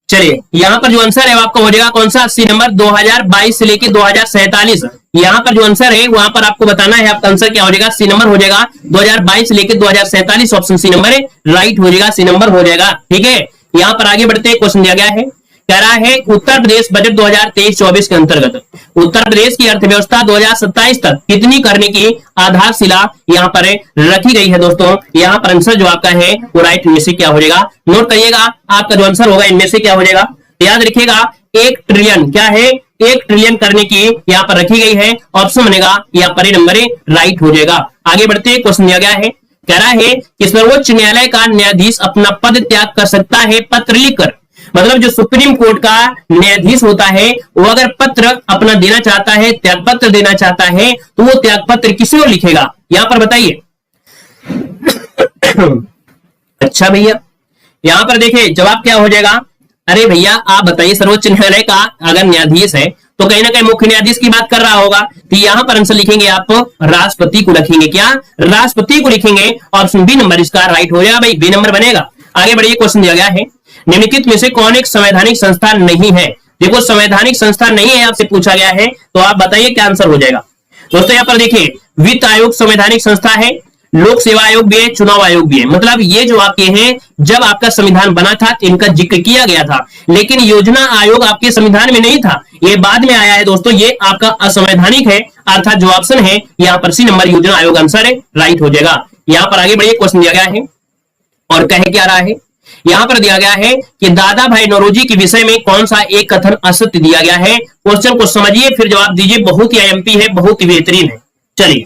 चलिए यहाँ पर जो आंसर है वो आपका हो जाएगा कौन सा 80 नंबर 2022 से लेके 2047। यहाँ पर जो आंसर है वहां पर आपको बताना है आपका आंसर क्या हो जाएगा, सी नंबर हो जाएगा 2022 से लेके 2047। ऑप्शन सी नंबर है राइट हो जाएगा, सी नंबर हो जाएगा। ठीक है, यहाँ पर आगे बढ़ते हैं, क्वेश्चन दिया गया है, कह रहा है उत्तर प्रदेश बजट 2023-24 के अंतर्गत उत्तर प्रदेश की अर्थव्यवस्था 2027 तक कितनी करने की आधारशिला यहाँ पर रखी गई है। दोस्तों यहाँ पर आंसर जो आपका है वो राइट इनमें से क्या हो जाएगा, नोट करिएगा आपका जो आंसर होगा इनमें से क्या हो जाएगा। याद रखिएगा 1 ट्रिलियन क्या है, 1 ट्रिलियन करने की यहाँ पर रखी गई है। ऑप्शन बनेगा यहाँ पर नंबर राइट हो जाएगा। आगे बढ़ते हैं, क्वेश्चन दिया गया है, कह रहा है कि सर्वोच्च न्यायालय का न्यायाधीश अपना पद त्याग कर सकता है पत्र लिखकर। मतलब जो सुप्रीम कोर्ट का न्यायाधीश होता है वो अगर पत्र अपना देना चाहता है, त्याग पत्र देना चाहता है, तो वो त्याग पत्र किसे और लिखेगा यहां पर बताइए। अच्छा भैया यहां पर देखिए जवाब क्या हो जाएगा। अरे भैया आप बताइए, सर्वोच्च न्यायालय का अगर न्यायाधीश है तो कहीं ना कहीं मुख्य न्यायाधीश की बात कर रहा होगा, तो यहां पर आंसर लिखेंगे आप राष्ट्रपति को लिखेंगे। क्या राष्ट्रपति को लिखेंगे। ऑप्शन बी नंबर इसका राइट हो जाएगा भाई, बी नंबर बनेगा। आगे बढ़िए, क्वेश्चन दिया गया है, निम्नलिखित में से कौन एक संवैधानिक संस्था नहीं है। देखो संवैधानिक संस्था नहीं है आपसे पूछा गया है, तो आप बताइए क्या आंसर हो जाएगा। दोस्तों यहाँ पर देखिए वित्त आयोग संवैधानिक संस्था है, लोक सेवा आयोग भी है, चुनाव आयोग भी है। मतलब ये जो आपके हैं जब आपका संविधान बना था तो इनका जिक्र किया गया था, लेकिन योजना आयोग आपके संविधान में नहीं था, ये बाद में आया है। दोस्तों ये आपका असंवैधानिक है, अर्थात जो ऑप्शन है यहाँ पर सी नंबर योजना आयोग आंसर है, राइट हो जाएगा। यहाँ पर आगे बढ़िए, क्वेश्चन दिया गया है और कहे क्या रहा है, यहां पर दिया गया है कि दादा भाई नौरोजी के विषय में कौन सा एक कथन असत्य दिया गया है। क्वेश्चन को समझिए फिर जवाब दीजिए, बहुत ही आईएमपी है, बहुत ही बेहतरीन है। चलिए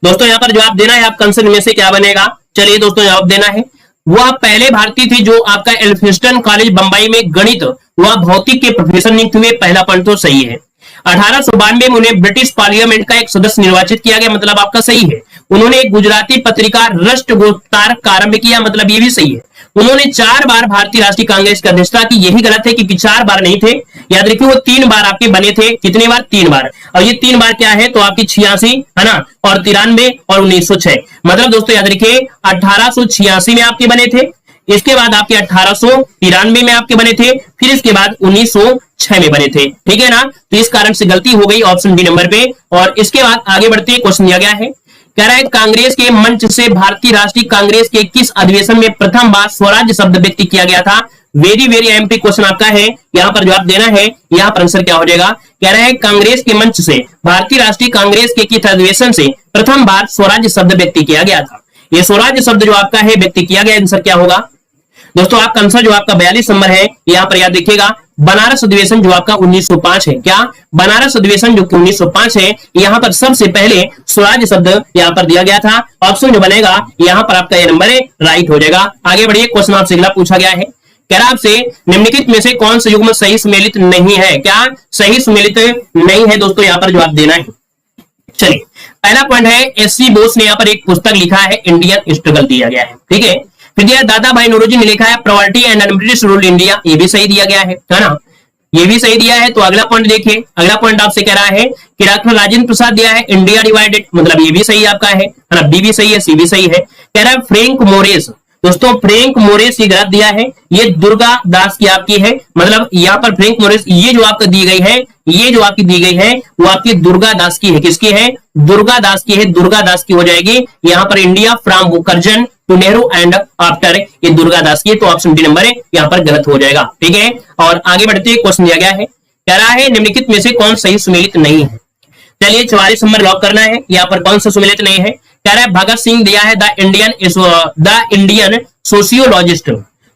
दोस्तों यहाँ पर जवाब देना है, आपका आंसर में से क्या बनेगा। चलिए दोस्तों जवाब देना है, वह पहले भारतीय थे जो आपका एल्फिंस्टन कॉलेज बंबई में गणित व भौतिक के प्रोफेसर नियुक्त हुए। पहला पॉइंट तो सही है। 1892 में उन्हें ब्रिटिश पार्लियामेंट का एक सदस्य निर्वाचित किया गया, मतलब आपका सही है। उन्होंने एक गुजराती पत्रिका राष्ट्रगोतार का आरंभ किया, मतलब ये भी सही है। उन्होंने 4 बार भारतीय राष्ट्रीय कांग्रेस की अध्यक्षता की, यही गलत है क्योंकि 4 बार नहीं थे, याद रखिए वो 3 बार आपके बने थे। कितने बार, 3 बार। और ये 3 बार क्या है तो आपकी 86 है ना, और 93 और 1906। मतलब दोस्तों याद रखिए 1886 में आपके बने थे, इसके बाद आपके 1893 में आपके बने थे, फिर इसके बाद 1906 में बने थे। ठीक है ना, तो इस कारण से गलती हो गई ऑप्शन बी नंबर पे। और इसके बाद आगे बढ़ते हैं, क्वेश्चन दिया गया है, कह रहा है कांग्रेस के मंच से भारतीय राष्ट्रीय कांग्रेस के किस अधिवेशन में प्रथम बार स्वराज्य शब्द व्यक्त किया गया था। वेरी वेरी एमपी क्वेश्चन आपका है, यहाँ पर जवाब देना है। यहाँ पर आंसर क्या हो जाएगा, कह रहा है कांग्रेस के मंच से भारतीय राष्ट्रीय कांग्रेस के किस अधिवेशन से प्रथम बार स्वराज्य शब्द व्यक्त किया गया था। ये स्वराज्य शब्द जो आपका है व्यक्त किया गया, आंसर क्या होगा दोस्तों। आपका आंसर जो आपका 42 नंबर है, यहाँ पर याद रखिएगा बनारस अधिवेशन जो आपका 1905 है। क्या बनारस अधिवेशन जो 1905 है, यहाँ पर सबसे पहले स्वराज्य शब्द यहाँ पर दिया गया था। ऑप्शन जो बनेगा यहाँ पर आपका ये नंबर है, राइट हो जाएगा। आगे बढ़िए, क्वेश्चन आपसे अगला पूछा गया है, कह रहा आपसे निम्नलिखित में से कौन सा युग्म सही सुमेलित नहीं है। क्या सही सुमेलित नहीं है दोस्तों, यहाँ पर जवाब देना है। चलिए पहला पॉइंट है, एससी बोस ने यहाँ पर एक पुस्तक लिखा है, इंडियन स्ट्रगल दिया गया है। ठीक है, फिर दिया दादा भाई नौरोजी ने लिखा है property and British rule India, ये भी सही दिया गया है ना, ये भी सही दिया है। तो अगला पॉइंट देखिए, अगला पॉइंट आपसे कह रहा है कि डॉक्टर राजेंद्र प्रसाद दिया है इंडिया डिवाइडेड, मतलब ये भी सही आपका है ना, बी भी सही है, सी भी सही है। कह रहा है फ्रैंक मोरेस, दोस्तों फ्रैंक मोरेस ये गलत दिया है, ये दुर्गा दास की आपकी है। मतलब यहाँ पर फ्रैंक मोरेस ये जो आपको दी गई है, ये जो आपकी दी गई है वो आपकी दुर्गा दास की है। किसकी है, दुर्गा दास की है, दुर्गा दास की हो जाएगी। यहाँ पर इंडिया फ्रॉम मुखर्जन टू नेहरू एंड आफ्टर, ये दुर्गा दास की है, तो ऑप्शन बी नंबर है यहाँ पर गलत हो जाएगा। ठीक है, और आगे बढ़ते हैं, क्वेश्चन दिया गया है, कह रहा है निम्नलिखित में से कौन सही सुमेलित नहीं है। चलिए 44 नंबर लॉक करना है, यहाँ पर कौन सा सुमेलित नहीं है। कह रहा है भगत सिंह दिया है द इंडियन सोशियोलॉजिस्ट।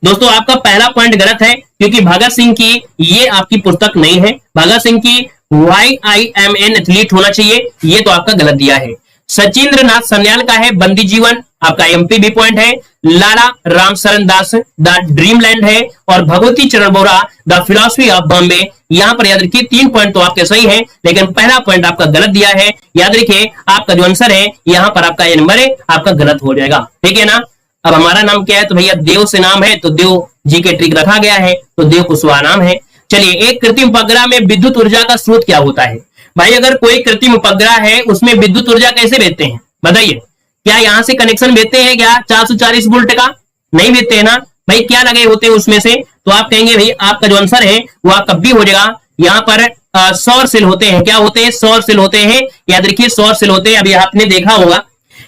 दोस्तों आपका पहला पॉइंट गलत है, क्योंकि भगत सिंह की ये आपकी पुस्तक नहीं है। भगत सिंह की why I am an atheist होना चाहिए, ये तो आपका गलत दिया है। सचिंद्र नाथ सन्याल का है बंदी जीवन आपका एमपी बी पॉइंट है, लाला रामशरण दास द ड्रीम लैंड है, और भगवती चरण बोरा द फिलोसफी ऑफ बॉम्बे। यहां पर याद रखिए 3 पॉइंट तो आपके सही है, लेकिन पहला पॉइंट आपका गलत दिया है। याद रखिए आपका जो आंसर है यहां पर आपका ये नंबर है आपका गलत हो जाएगा, ठीक है ना। अब हमारा नाम क्या है, तो भैया देव से नाम है, तो देव जी के ट्रिक रखा गया है, तो देव कुशवाहा नाम है। चलिए, एक कृत्रिम उपग्रह में विद्युत ऊर्जा का स्रोत क्या होता है? भाई अगर कोई कृत्रिम उपग्रह है उसमें विद्युत ऊर्जा कैसे भेजते हैं बताइए? क्या यहां से कनेक्शन भेजते हैं क्या 440 वोल्ट का? नहीं भेजते हैं ना भाई। क्या लगे होते हैं उसमें से? तो आप कहेंगे भाई आपका जो आंसर है वो आपका बी हो जाएगा। यहाँ पर सौर सेल होते हैं। क्या होते हैं? सौर सेल होते हैं। याद रखिए सौर सेल होते हैं। अभी आपने देखा होगा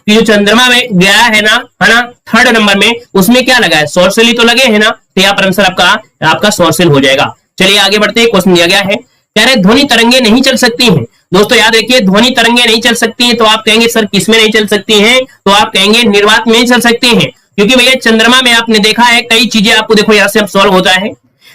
कि जो चंद्रमा में गया है ना 3rd नंबर में, उसमें क्या लगा है? सौर सेल ही तो लगे है ना। तो यहाँ पर आंसर आपका सौर सेल हो जाएगा। चलिए आगे बढ़ते हैं। क्वेश्चन दिया गया है, कह रहे ध्वनि तरंगे नहीं चल सकती हैं। दोस्तों याद रखिए ध्वनि तरंगे नहीं चल सकती हैं, तो आप कहेंगे सर किसमें नहीं चल सकती हैं? तो आप कहेंगे निर्वात में नहीं चल सकती हैं, क्योंकि भैया चंद्रमा में आपने देखा है कई चीजें आपको देखो यहां से अब सॉल्व होता है।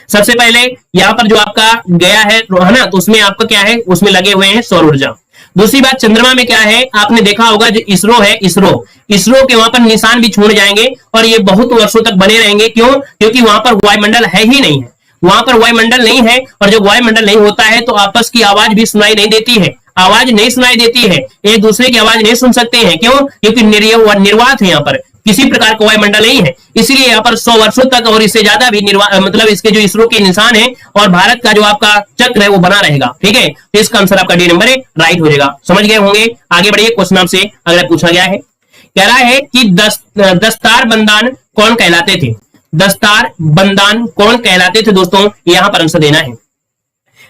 सबसे पहले यहाँ पर जो आपका गया है ना, तो उसमें आपका क्या है? उसमें लगे हुए हैं सौर ऊर्जा। दूसरी बात चंद्रमा में क्या है, आपने देखा होगा जो इसरो है, इसरो के वहां पर निशान भी छोड़ जाएंगे और ये बहुत वर्षों तक बने रहेंगे। क्यों? क्योंकि वहां पर वायुमंडल है ही नहीं है, वहां पर वायुमंडल नहीं है। और जब वायुमंडल नहीं होता है तो आपस की आवाज भी सुनाई नहीं देती है, आवाज नहीं सुनाई देती है, एक दूसरे की आवाज नहीं सुन सकते हैं। क्यों? क्योंकि निर्वात है, यहाँ पर किसी प्रकार का वायुमंडल नहीं है। इसलिए यहाँ पर 100 वर्षों तक और इससे ज्यादा भी मतलब इसके जो इसरो के निशान है और भारत का जो आपका चक्र है वो बना रहेगा। ठीक है, तो इसका आंसर आपका डी नंबर है, राइट हो जाएगा। समझ गए होंगे। आगे बढ़िए, क्वेश्चन आपसे अगला पूछा गया है, कह रहा है कि दस्तार बंदान कौन कहलाते थे? दस्तार बंदान कौन कहलाते थे? दोस्तों यहां पर आंसर देना है।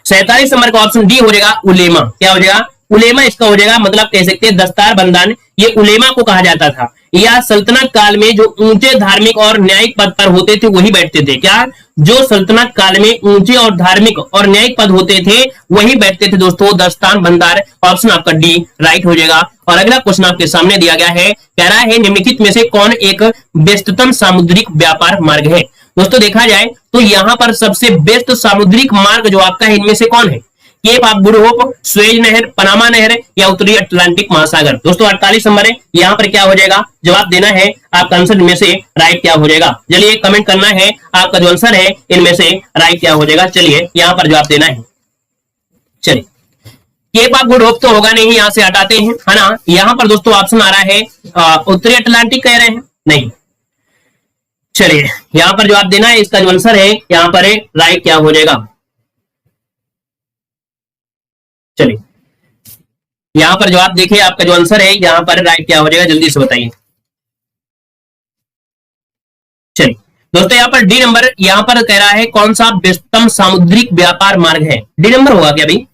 47 नंबर का ऑप्शन डी हो जाएगा, उलेमा। क्या हो जाएगा? उलेमा इसका हो जाएगा। मतलब कह सकते हैं दस्तार बंदान ये उलेमा को कहा जाता था, या सल्तनत काल में जो ऊंचे धार्मिक और न्यायिक पद पर होते थे वही बैठते थे। क्या? जो सल्तनत काल में ऊंचे और धार्मिक और न्यायिक पद होते थे वही बैठते थे दोस्तों, दस्तान बंदार। ऑप्शन आपका डी राइट हो जाएगा। और अगला क्वेश्चन आपके सामने दिया गया है, कह रहा है निम्नलिखित में से कौन एक व्यस्ततम सामुद्रिक व्यापार मार्ग है? दोस्तों देखा जाए तो यहां पर सबसे व्यस्त सामुद्रिक मार्ग जो आपका है इनमें से कौन है? Cape of Good Hope, Suez नहर, पनामा नहर या उत्तरी अटलांटिक महासागर? दोस्तों 48 नंबर है, यहाँ पर क्या हो जाएगा? जवाब देना है आपका आंसर इनमें से राइट क्या हो जाएगा। चलिए कमेंट करना है आपका जो आंसर है इनमें से राइट क्या हो जाएगा। चलिए यहाँ पर जवाब देना है। चलिए केप ऑफ गुड होप तो होगा नहीं, यहाँ से हटाते हैं, है ना। यहाँ पर दोस्तों ऑप्शन आ रहा है उत्तरी अटलांटिक कह रहे हैं, नहीं। चलिए यहाँ पर जवाब देना है, इसका जो आंसर है यहाँ पर राइट क्या हो जाएगा। चलिए यहां पर जवाब देखिए, आपका जो आंसर है यहां पर राइट क्या हो जाएगा, जल्दी से बताइए। चलिए दोस्तों यहाँ पर डी नंबर यहां पर कह रहा है कौन सा व्यस्ततम सामुद्रिक व्यापार मार्ग है? डी नंबर होगा क्या भाई?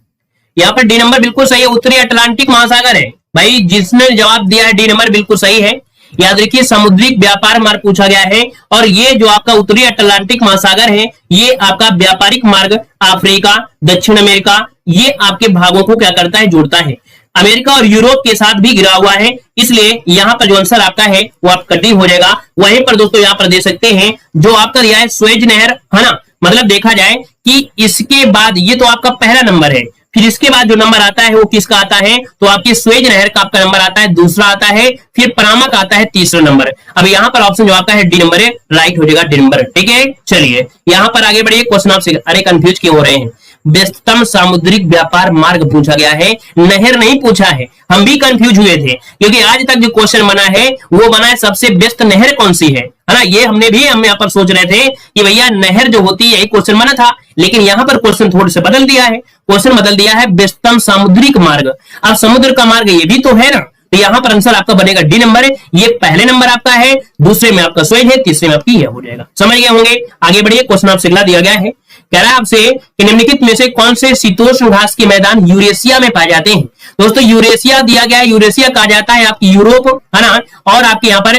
यहाँ पर डी नंबर बिल्कुल सही है, उत्तरी अटलांटिक महासागर है भाई। जिसने जवाब दिया है डी नंबर बिल्कुल सही है। याद रखिए सामुद्रिक व्यापार मार्ग पूछा गया है, और ये जो आपका उत्तरी अटलांटिक महासागर है ये आपका व्यापारिक मार्ग अफ्रीका, दक्षिण अमेरिका, ये आपके भागों को क्या करता है? जोड़ता है। अमेरिका और यूरोप के साथ भी घिरा हुआ है, इसलिए यहाँ पर जो आंसर आपका है वो आपका डी हो जाएगा। वहीं पर दोस्तों यहाँ पर दे सकते हैं जो आपका दिया है स्वेज नहर, है ना। मतलब देखा जाए कि इसके बाद ये तो आपका पहला नंबर है, फिर इसके बाद जो नंबर आता है वो किसका आता है? तो आपकी स्वेज नहर का आपका नंबर आता है, दूसरा आता है, फिर पनामा का आता है तीसरा नंबर। अब यहाँ पर ऑप्शन जो आपका है डी नंबर है, राइट हो जाएगा डी नंबर। ठीक है, चलिए यहाँ पर आगे बढ़िए। क्वेश्चन आपसे अरे कंफ्यूज क्यों हो रहे हैं? व्यस्ततम सामुद्रिक व्यापार मार्ग पूछा गया है, नहर नहीं पूछा है। हम भी कंफ्यूज हुए थे क्योंकि आज तक जो क्वेश्चन बना है वो बना है सबसे व्यस्त नहर कौन सी है ना। ये हम यहाँ पर सोच रहे थे कि भैया नहर जो होती है यही क्वेश्चन बना था, लेकिन यहाँ पर क्वेश्चन थोड़े से बदल दिया है। क्वेश्चन बदल दिया है व्यस्ततम सामुद्रिक मार्ग। अब समुद्र का मार्ग ये भी तो है ना, तो यहाँ पर आंसर आपका बनेगा डी नंबर है। ये पहले नंबर आपका है, दूसरे में आपका स्वेज है, तीसरे में आपकी ये हो जाएगा। समझ गए होंगे। आगे बढ़िए, क्वेश्चन आपसे अगला दिया गया है, कह रहा है आपसे कि निम्नलिखित में से कौन से शीतोष्ण घास के मैदान यूरेशिया में पाए जाते हैं? दोस्तों यूरेशिया दिया गया है, यूरेशिया कहा जाता है आपकी यूरोप, है ना। और आपके यहाँ पर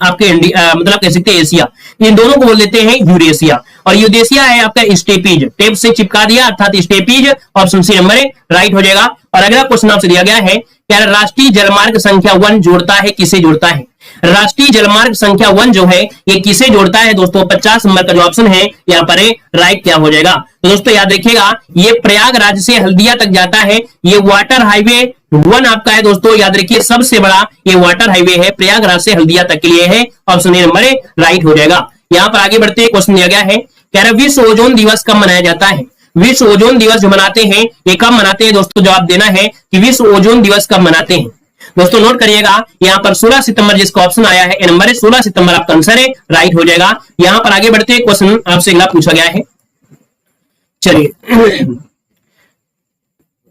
आपके इंडिया मतलब कह सकते हैं एशिया, इन दोनों को बोल देते हैं यूरेशिया। और यूरेशिया है आपका स्टेपीज, टेप से चिपका दिया अर्थात स्टेपीज। ऑप्शन सी नंबर है, राइट हो जाएगा। और अगला क्वेश्चन आपसे दिया गया है, क्या राष्ट्रीय जलमार्ग संख्या 1 जोड़ता है, किसे जोड़ता है? राष्ट्रीय जलमार्ग संख्या 1 जो है ये किसे जोड़ता है दोस्तों? 50 नंबर का जो ऑप्शन है यहाँ पर राइट क्या हो जाएगा? तो दोस्तों याद रखिएगा ये प्रयागराज से हल्दिया तक जाता है। ये वाटर हाईवे 1 आपका है दोस्तों, याद रखिए सबसे बड़ा ये वाटर हाईवे है, प्रयागराज से हल्दिया तक के लिए है। ऑप्शन ए नंबर राइट हो जाएगा। यहाँ पर आगे बढ़ते क्वेश्चन दिया गया है, कह रहा विश्व ओजोन दिवस कब मनाया जाता है? विश्व ओजोन दिवस जो मनाते हैं ये कब मनाते हैं दोस्तों? जवाब देना है कि विश्व ओजोन दिवस कब मनाते हैं। दोस्तों नोट करिएगा यहाँ पर 16 सितंबर जिसका ऑप्शन आया है ए नंबर है, 16 सितंबर आपका आंसर है, राइट हो जाएगा। यहाँ पर आगे बढ़ते क्वेश्चन आपसे अगला पूछा गया है, चलिए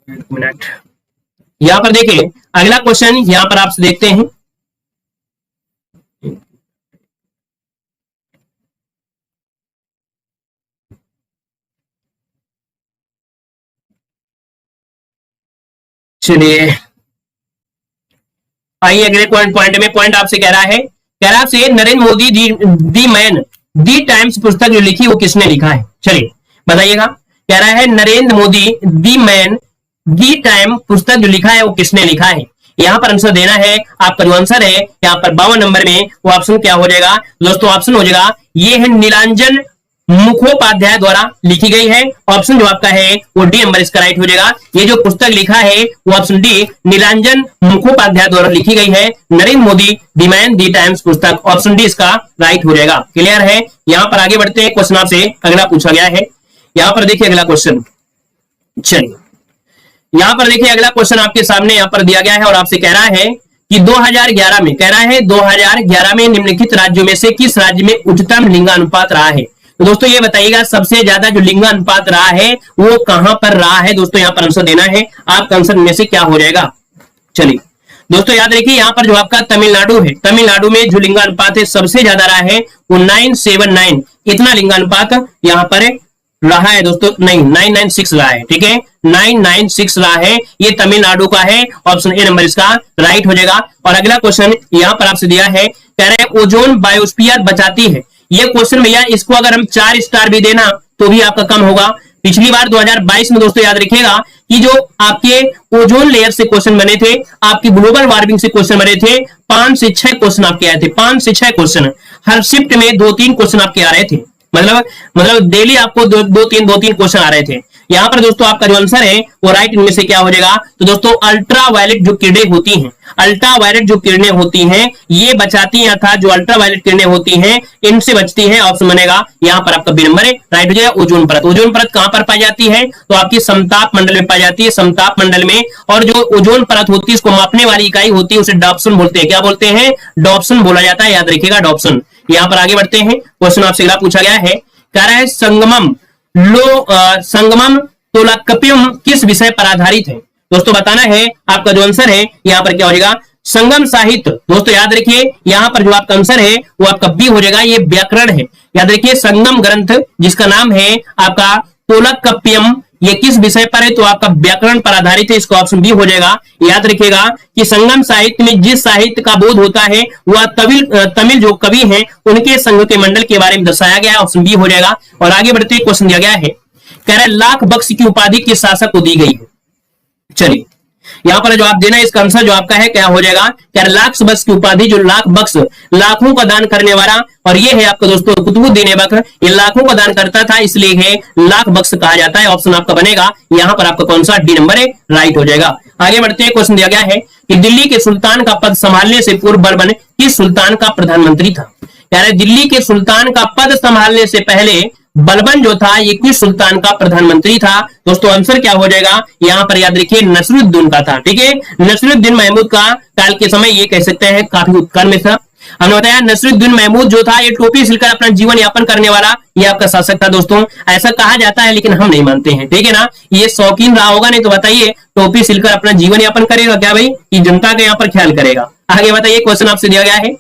मिनट, यहाँ पर देखिए अगला क्वेश्चन यहाँ पर आपसे देखते हैं। चलिए आइए अगले पॉइंट में। पॉइंट आपसे कह रहा है, कह रहा से Narendra Modi the man the times पुस्तक जो लिखी वो किसने लिखा है? चलिए बताइएगा। कह रहा है Narendra Modi the man the time पुस्तक जो लिखा है वो किसने लिखा है? यहाँ पर आंसर देना है। आपका जो आंसर है यहाँ पर 52 नंबर में वो ऑप्शन क्या हो जाएगा दोस्तों? ऑप्शन हो जाएगा ये है नीलांजन मुखोपाध्याय द्वारा लिखी गई है। ऑप्शन जो आपका है वो डी नंबर इसका राइट हो जाएगा। ये जो पुस्तक लिखा है वो ऑप्शन डी नीलांजन मुखोपाध्याय द्वारा लिखी गई है, Narendra Modi the man the times पुस्तक। ऑप्शन डी इसका राइट हो जाएगा। क्लियर है? यहाँ पर आगे बढ़ते हैं, क्वेश्चन आपसे अगला पूछा गया है। यहाँ पर देखिए अगला क्वेश्चन, चलिए यहाँ पर देखिए अगला क्वेश्चन आपके सामने यहाँ पर दिया गया है और आपसे कह रहा है कि 2011 में, कह रहा है 2011 में निम्नलिखित राज्यों में से किस राज्य में उच्चतम लिंगानुपात रहा है? तो दोस्तों ये बताइएगा सबसे ज्यादा जो लिंगानुपात रहा है वो कहां पर रहा है दोस्तों? यहाँ पर आंसर देना है। आपका आंसर में से क्या हो जाएगा? चलिए दोस्तों याद रखिए यहाँ पर जो आपका तमिलनाडु है, तमिलनाडु में जो लिंगानुपात है सबसे ज्यादा रहा है वो 979, इतना लिंगानुपात यहाँ पर रहा है दोस्तों, नहीं 996 रहा है, ठीक है 996 रहा है, ये तमिलनाडु का है। ऑप्शन ए नंबर इसका राइट हो जाएगा। और अगला क्वेश्चन यहाँ पर आपसे दिया है, कह रहे हैं ओजोन बायोस्फीयर बचाती है। ये क्वेश्चन भैया इसको अगर हम 4 स्टार भी देना तो भी आपका कम होगा। पिछली बार 2022 में दोस्तों याद रखिएगा कि जो आपके ओजोन लेयर से क्वेश्चन बने थे, आपकी ग्लोबल वार्मिंग से क्वेश्चन बने थे, 5 से 6 क्वेश्चन आपके आए थे, 5 से 6 क्वेश्चन, हर शिफ्ट में 2-3 क्वेश्चन आपके आ रहे थे, मतलब डेली आपको 2-3 क्वेश्चन आ रहे थे। यहाँ पर दोस्तों आपका जो आंसर है वो राइट इनमें से क्या हो जाएगा? तो दोस्तों अल्ट्रा वायलेट जो किरणें होती हैं, अल्ट्रा वायलेट जो किरणें होती हैं ये बचाती हैं, अर्थात जो अल्ट्रा वायलेट किरणें होती हैं इनसे बचती हैं। ऑप्शन बनेगा यहाँ पर आपका बी नंबर है, राइट हो जाएगा। ओजोन परत, ओजोन परत कहां पर पाई जाती है? तो आपकी समताप मंडल में पाई जाती है, समताप मंडल में। और जो ओजोन परत होती है इसको मापने वाली इकाई होती है उसे डॉप्सन बोलते हैं। क्या बोलते हैं? डॉप्सन बोला जाता है, याद रखिएगा डॉप्सन। यहाँ पर आगे बढ़ते हैं, क्वेश्चन आपसे अगला पूछा गया है, कह रहा है संगमम तोलाकपियम किस विषय पर आधारित है? दोस्तों बताना है। आपका जो आंसर है यहाँ पर क्या हो जाएगा? संगम साहित्य। दोस्तों याद रखिए यहाँ पर जो आपका आंसर है वो आपका बी हो जाएगा, ये व्याकरण है। याद रखिए संगम ग्रंथ जिसका नाम है आपका तोलाकपियम, ये किस विषय पर है? तो आपका व्याकरण पर आधारित है, इसका ऑप्शन बी हो जाएगा। याद रखिएगा कि संगम साहित्य में जिस साहित्य का बोध होता है वह तमिल जो कवि हैं उनके संघ के मंडल के बारे में दर्शाया गया है। ऑप्शन बी हो जाएगा। और आगे बढ़ते क्वेश्चन दिया गया है, कह रहा है लाख बक्स की उपाधि किस शासक को दी गई है? चलिए यहाँ पर जवाब देना, इसका आंसर जो आपका है क्या हो जाएगा? क्या लाख बक्स की उपाधि, जो लाख बक्स लाखों का दान करने वाला, और ये है आपका दोस्तों कुतुबुद्दीन ऐबक, ये लाखों का दान करता था इसलिए है लाख बक्स कहा जाता है। ऑप्शन आपका बनेगा यहाँ पर आपका कौन सा? डी नंबर है, राइट हो जाएगा। आगे बढ़ते हैं, क्वेश्चन दिया गया है कि दिल्ली के सुल्तान का पद संभालने से पूर्व बलबन किस सुल्तान का प्रधानमंत्री था? यानी दिल्ली के सुल्तान का पद संभालने से पहले बलबन जो था ये किस सुल्तान का प्रधानमंत्री था? दोस्तों आंसर क्या हो जाएगा? यहाँ पर याद रखिए नसरुद्दीन का था, ठीक है। नसरुद्दीन महमूद का काल के समय ये कह सकते हैं काफी उत्कर्ष में था। हमने बताया नसरुद्दीन महमूद जो था ये टोपी सिलकर अपना जीवन यापन करने वाला ये आपका शासक था। दोस्तों ऐसा कहा जाता है लेकिन हम नहीं मानते हैं, ठीक है ना। ये शौकीन रहा होगा, नहीं तो बताइए टोपी सिलकर अपना जीवन यापन करेगा क्या भाई? कि जनता का यहाँ पर ख्याल करेगा। आगे बताइए, क्वेश्चन आपसे दिया गया है,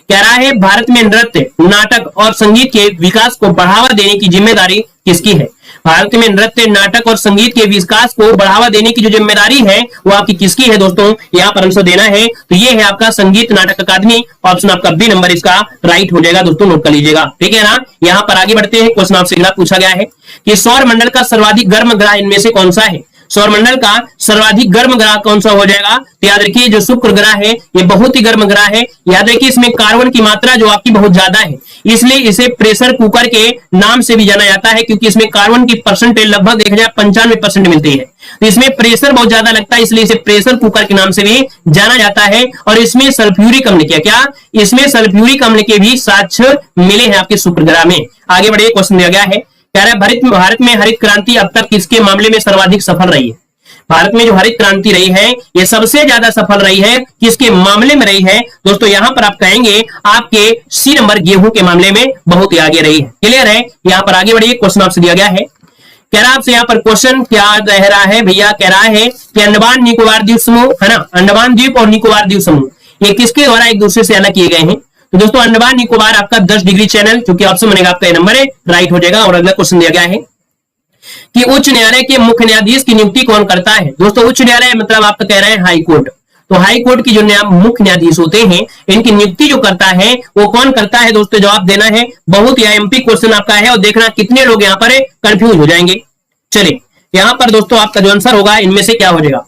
कह रहा है भारत में नृत्य, नाटक और संगीत के विकास को बढ़ावा देने की जिम्मेदारी किसकी है? भारत में नृत्य, नाटक और संगीत के विकास को बढ़ावा देने की जो जिम्मेदारी है वो आपकी किसकी है? दोस्तों यहाँ पर आंसर देना है, तो ये है आपका संगीत नाटक अकादमी। ऑप्शन आपका बी नंबर इसका राइट हो जाएगा। दोस्तों नोट कर लीजिएगा, ठीक है ना। यहाँ पर आगे बढ़ते हैं, क्वेश्चन आपसे अगला पूछा गया है कि सौर मंडल का सर्वाधिक गर्म ग्रह इनमें से कौन सा है? सौरमंडल का सर्वाधिक गर्म ग्रह कौन सा हो जाएगा? तो याद रखिए जो शुक्र ग्रह है ये बहुत ही गर्म ग्रह है। याद रखिए इसमें कार्बन की मात्रा जो आपकी बहुत ज्यादा है, इसलिए इसे प्रेशर कुकर के नाम से भी जाना जाता है, क्योंकि इसमें कार्बन की परसेंटेज लगभग 95% मिलती है। तो इसमें प्रेशर बहुत ज्यादा लगता है, इसलिए इसे प्रेशर कुकर के नाम से भी जाना जाता है। और इसमें सल्फ्यूरिक अम्ल क्या इसमें सल्फ्यूरिक अम्ल के भी साक्ष्य मिले हैं आपके शुक्र ग्रह में। आगे बढ़िए, क्वेश्चन दिया गया है, कह रहा है भारत में हरित क्रांति अब तक किसके मामले में सर्वाधिक सफल रही है? भारत में जो हरित क्रांति रही है ये सबसे ज्यादा सफल रही है, किसके मामले में रही है? दोस्तों यहां पर आप कहेंगे आपके सी नंबर गेहूं के मामले में बहुत ही आगे रही है। क्लियर है? यहां पर आगे बढ़िए, क्वेश्चन आपसे दिया गया है, कह रहा आपसे यहाँ पर क्वेश्चन क्या रह रहा है भैया? कह रहा है कि अंडमान निकोबार द्वीप समूह है ना, अंडमान द्वीप और निकोबार द्वीप समूह ये किसके द्वारा एक दूसरे से अलग किए गए हैं? तो दोस्तों अंडमान निकोबार आपका 10 डिग्री चैनल, जो कि ऑप्शन बनेगा आपका नंबर है, राइट हो जाएगा। और अगला क्वेश्चन दिया गया है कि उच्च न्यायालय के मुख्य न्यायाधीश की नियुक्ति कौन करता है? दोस्तों उच्च न्यायालय मतलब आपका कह रहे हैं हाई कोर्ट। तो हाई कोर्ट की जो मुख्य न्यायाधीश होते हैं इनकी नियुक्ति जो करता है वो कौन करता है? दोस्तों जवाब देना है, बहुत ही आईएमपी क्वेश्चन आपका है और देखना कितने लोग यहाँ पर कंफ्यूज हो जाएंगे। चलिए यहां पर दोस्तों आपका जो आंसर होगा इनमें से क्या हो जाएगा?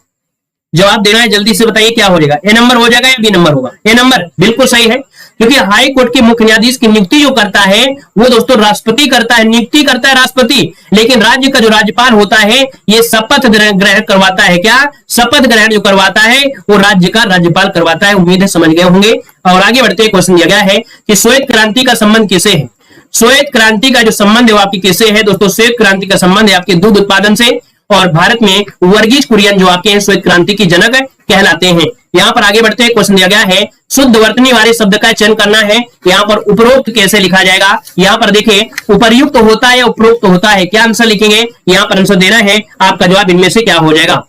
जवाब देना है, जल्दी से बताइए क्या हो जाएगा? ए नंबर हो जाएगा या बी नंबर होगा? ए नंबर बिल्कुल सही है, क्योंकि हाई कोर्ट के मुख्य न्यायाधीश की नियुक्ति जो करता है वो दोस्तों राष्ट्रपति करता है, नियुक्ति करता है राष्ट्रपति, लेकिन राज्य का जो राज्यपाल होता है ये शपथ ग्रहण करवाता है। क्या शपथ ग्रहण जो करवाता है वो राज्य का राज्यपाल करवाता है। उम्मीद है समझ गए होंगे। और आगे बढ़ते क्वेश्चन दिया गया है कि श्वेत क्रांति का संबंध किसे है? श्वेत क्रांति का जो संबंध है वो आपकी किससे है? दोस्तों श्वेत क्रांति का संबंध है आपके दूध उत्पादन से, और भारत में वर्गीज कुरियन जो आपके हैं श्वेत क्रांति की जनक कहलाते हैं। यहां पर आगे बढ़ते हैं, क्वेश्चन दिया गया है शुद्ध वर्तनी वाले शब्द का चयन करना है। यहां पर उपरोक्त कैसे लिखा जाएगा? यहां पर देखिए उपर्युक्त होता है या उपरोक्त होता है, क्या आंसर लिखेंगे? यहां पर आंसर देना है, आपका जवाब इनमें से क्या हो जाएगा?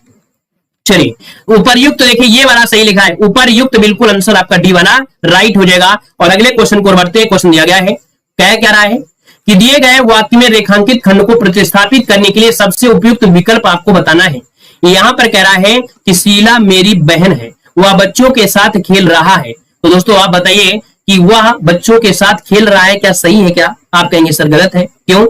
चलिए उपर्युक्त देखिए ये वाला सही लिखा है, उपर्युक्त बिल्कुल आंसर आपका डी वाला राइट हो जाएगा। और अगले क्वेश्चन को बढ़ते हैं, क्वेश्चन दिया गया है, क्या रहा है कि दिए गए वाक्य में रेखांकित खंड को प्रतिस्थापित करने के लिए सबसे उपयुक्त विकल्प आपको बताना है। यहां पर कह रहा है कि शीला मेरी बहन है, वह बच्चों के साथ खेल रहा है। तो दोस्तों आप बताइए कि वह बच्चों के साथ खेल रहा है, क्या सही है? क्या आप कहेंगे सर गलत है, क्यों?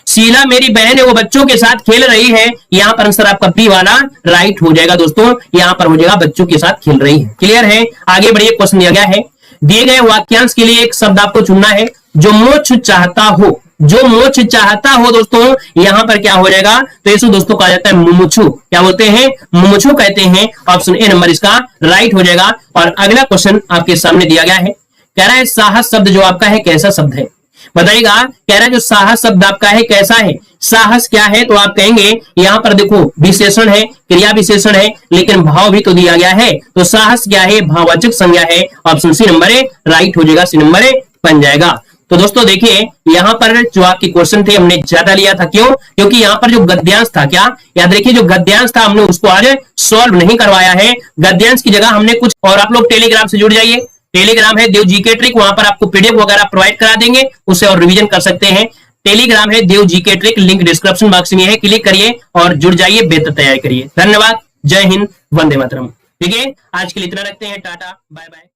शीला मेरी बहन है, वो बच्चों के साथ खेल रही है, यहां पर आंसर आपका बी वाला राइट हो जाएगा। दोस्तों यहां पर हो जाएगा बच्चों के साथ खेल रही है। क्लियर है? आगे बढ़िए, क्वेश्चन दिया गया है, दिए गए वाक्यांश के लिए एक शब्द आपको चुनना है जो मोक्ष चाहता हो। जो मोक्ष चाहता हो दोस्तों यहां पर क्या हो जाएगा? तो इसको दोस्तों कहा जाता है मुमुक्षु। क्या बोलते हैं? मुमुक्षु कहते हैं। ऑप्शन ए नंबर इसका राइट हो जाएगा। और अगला क्वेश्चन आपके सामने दिया गया है, कह रहा है साहस शब्द जो आपका है कैसा शब्द है? बताइएगा। कह रहा है जो साहस शब्द आपका है कैसा है? साहस क्या है? तो आप कहेंगे यहां पर देखो विशेषण है, क्रिया विशेषण है, लेकिन भाव भी तो दिया गया है। तो साहस क्या है? भाववाचक संज्ञा है। Option C number A right हो जाएगा, सी नंबर ए बन जाएगा। तो दोस्तों देखिए यहां पर जो आपके क्वेश्चन थे हमने ज्यादा लिया था, क्यों? क्योंकि यहां पर जो गद्यांश था, क्या याद रखिए जो गद्यांश था हमने उसको आज सॉल्व नहीं करवाया है। गद्यांश की जगह हमने कुछ और, आप लोग टेलीग्राम से जुड़ जाइए, टेलीग्राम है देव जीके ट्रिक, वहां पर आपको पीडीएफ वगैरह प्रोवाइड करा देंगे, उससे और रिवीजन कर सकते हैं। टेलीग्राम है Dev GK trick, link description box में है, क्लिक करिए और जुड़ जाइए, बेहतर तैयारी करिए। धन्यवाद, जय हिंद, वंदे मातरम। ठीक है, आज के लिए इतना रखते हैं, टाटा बाय बाय।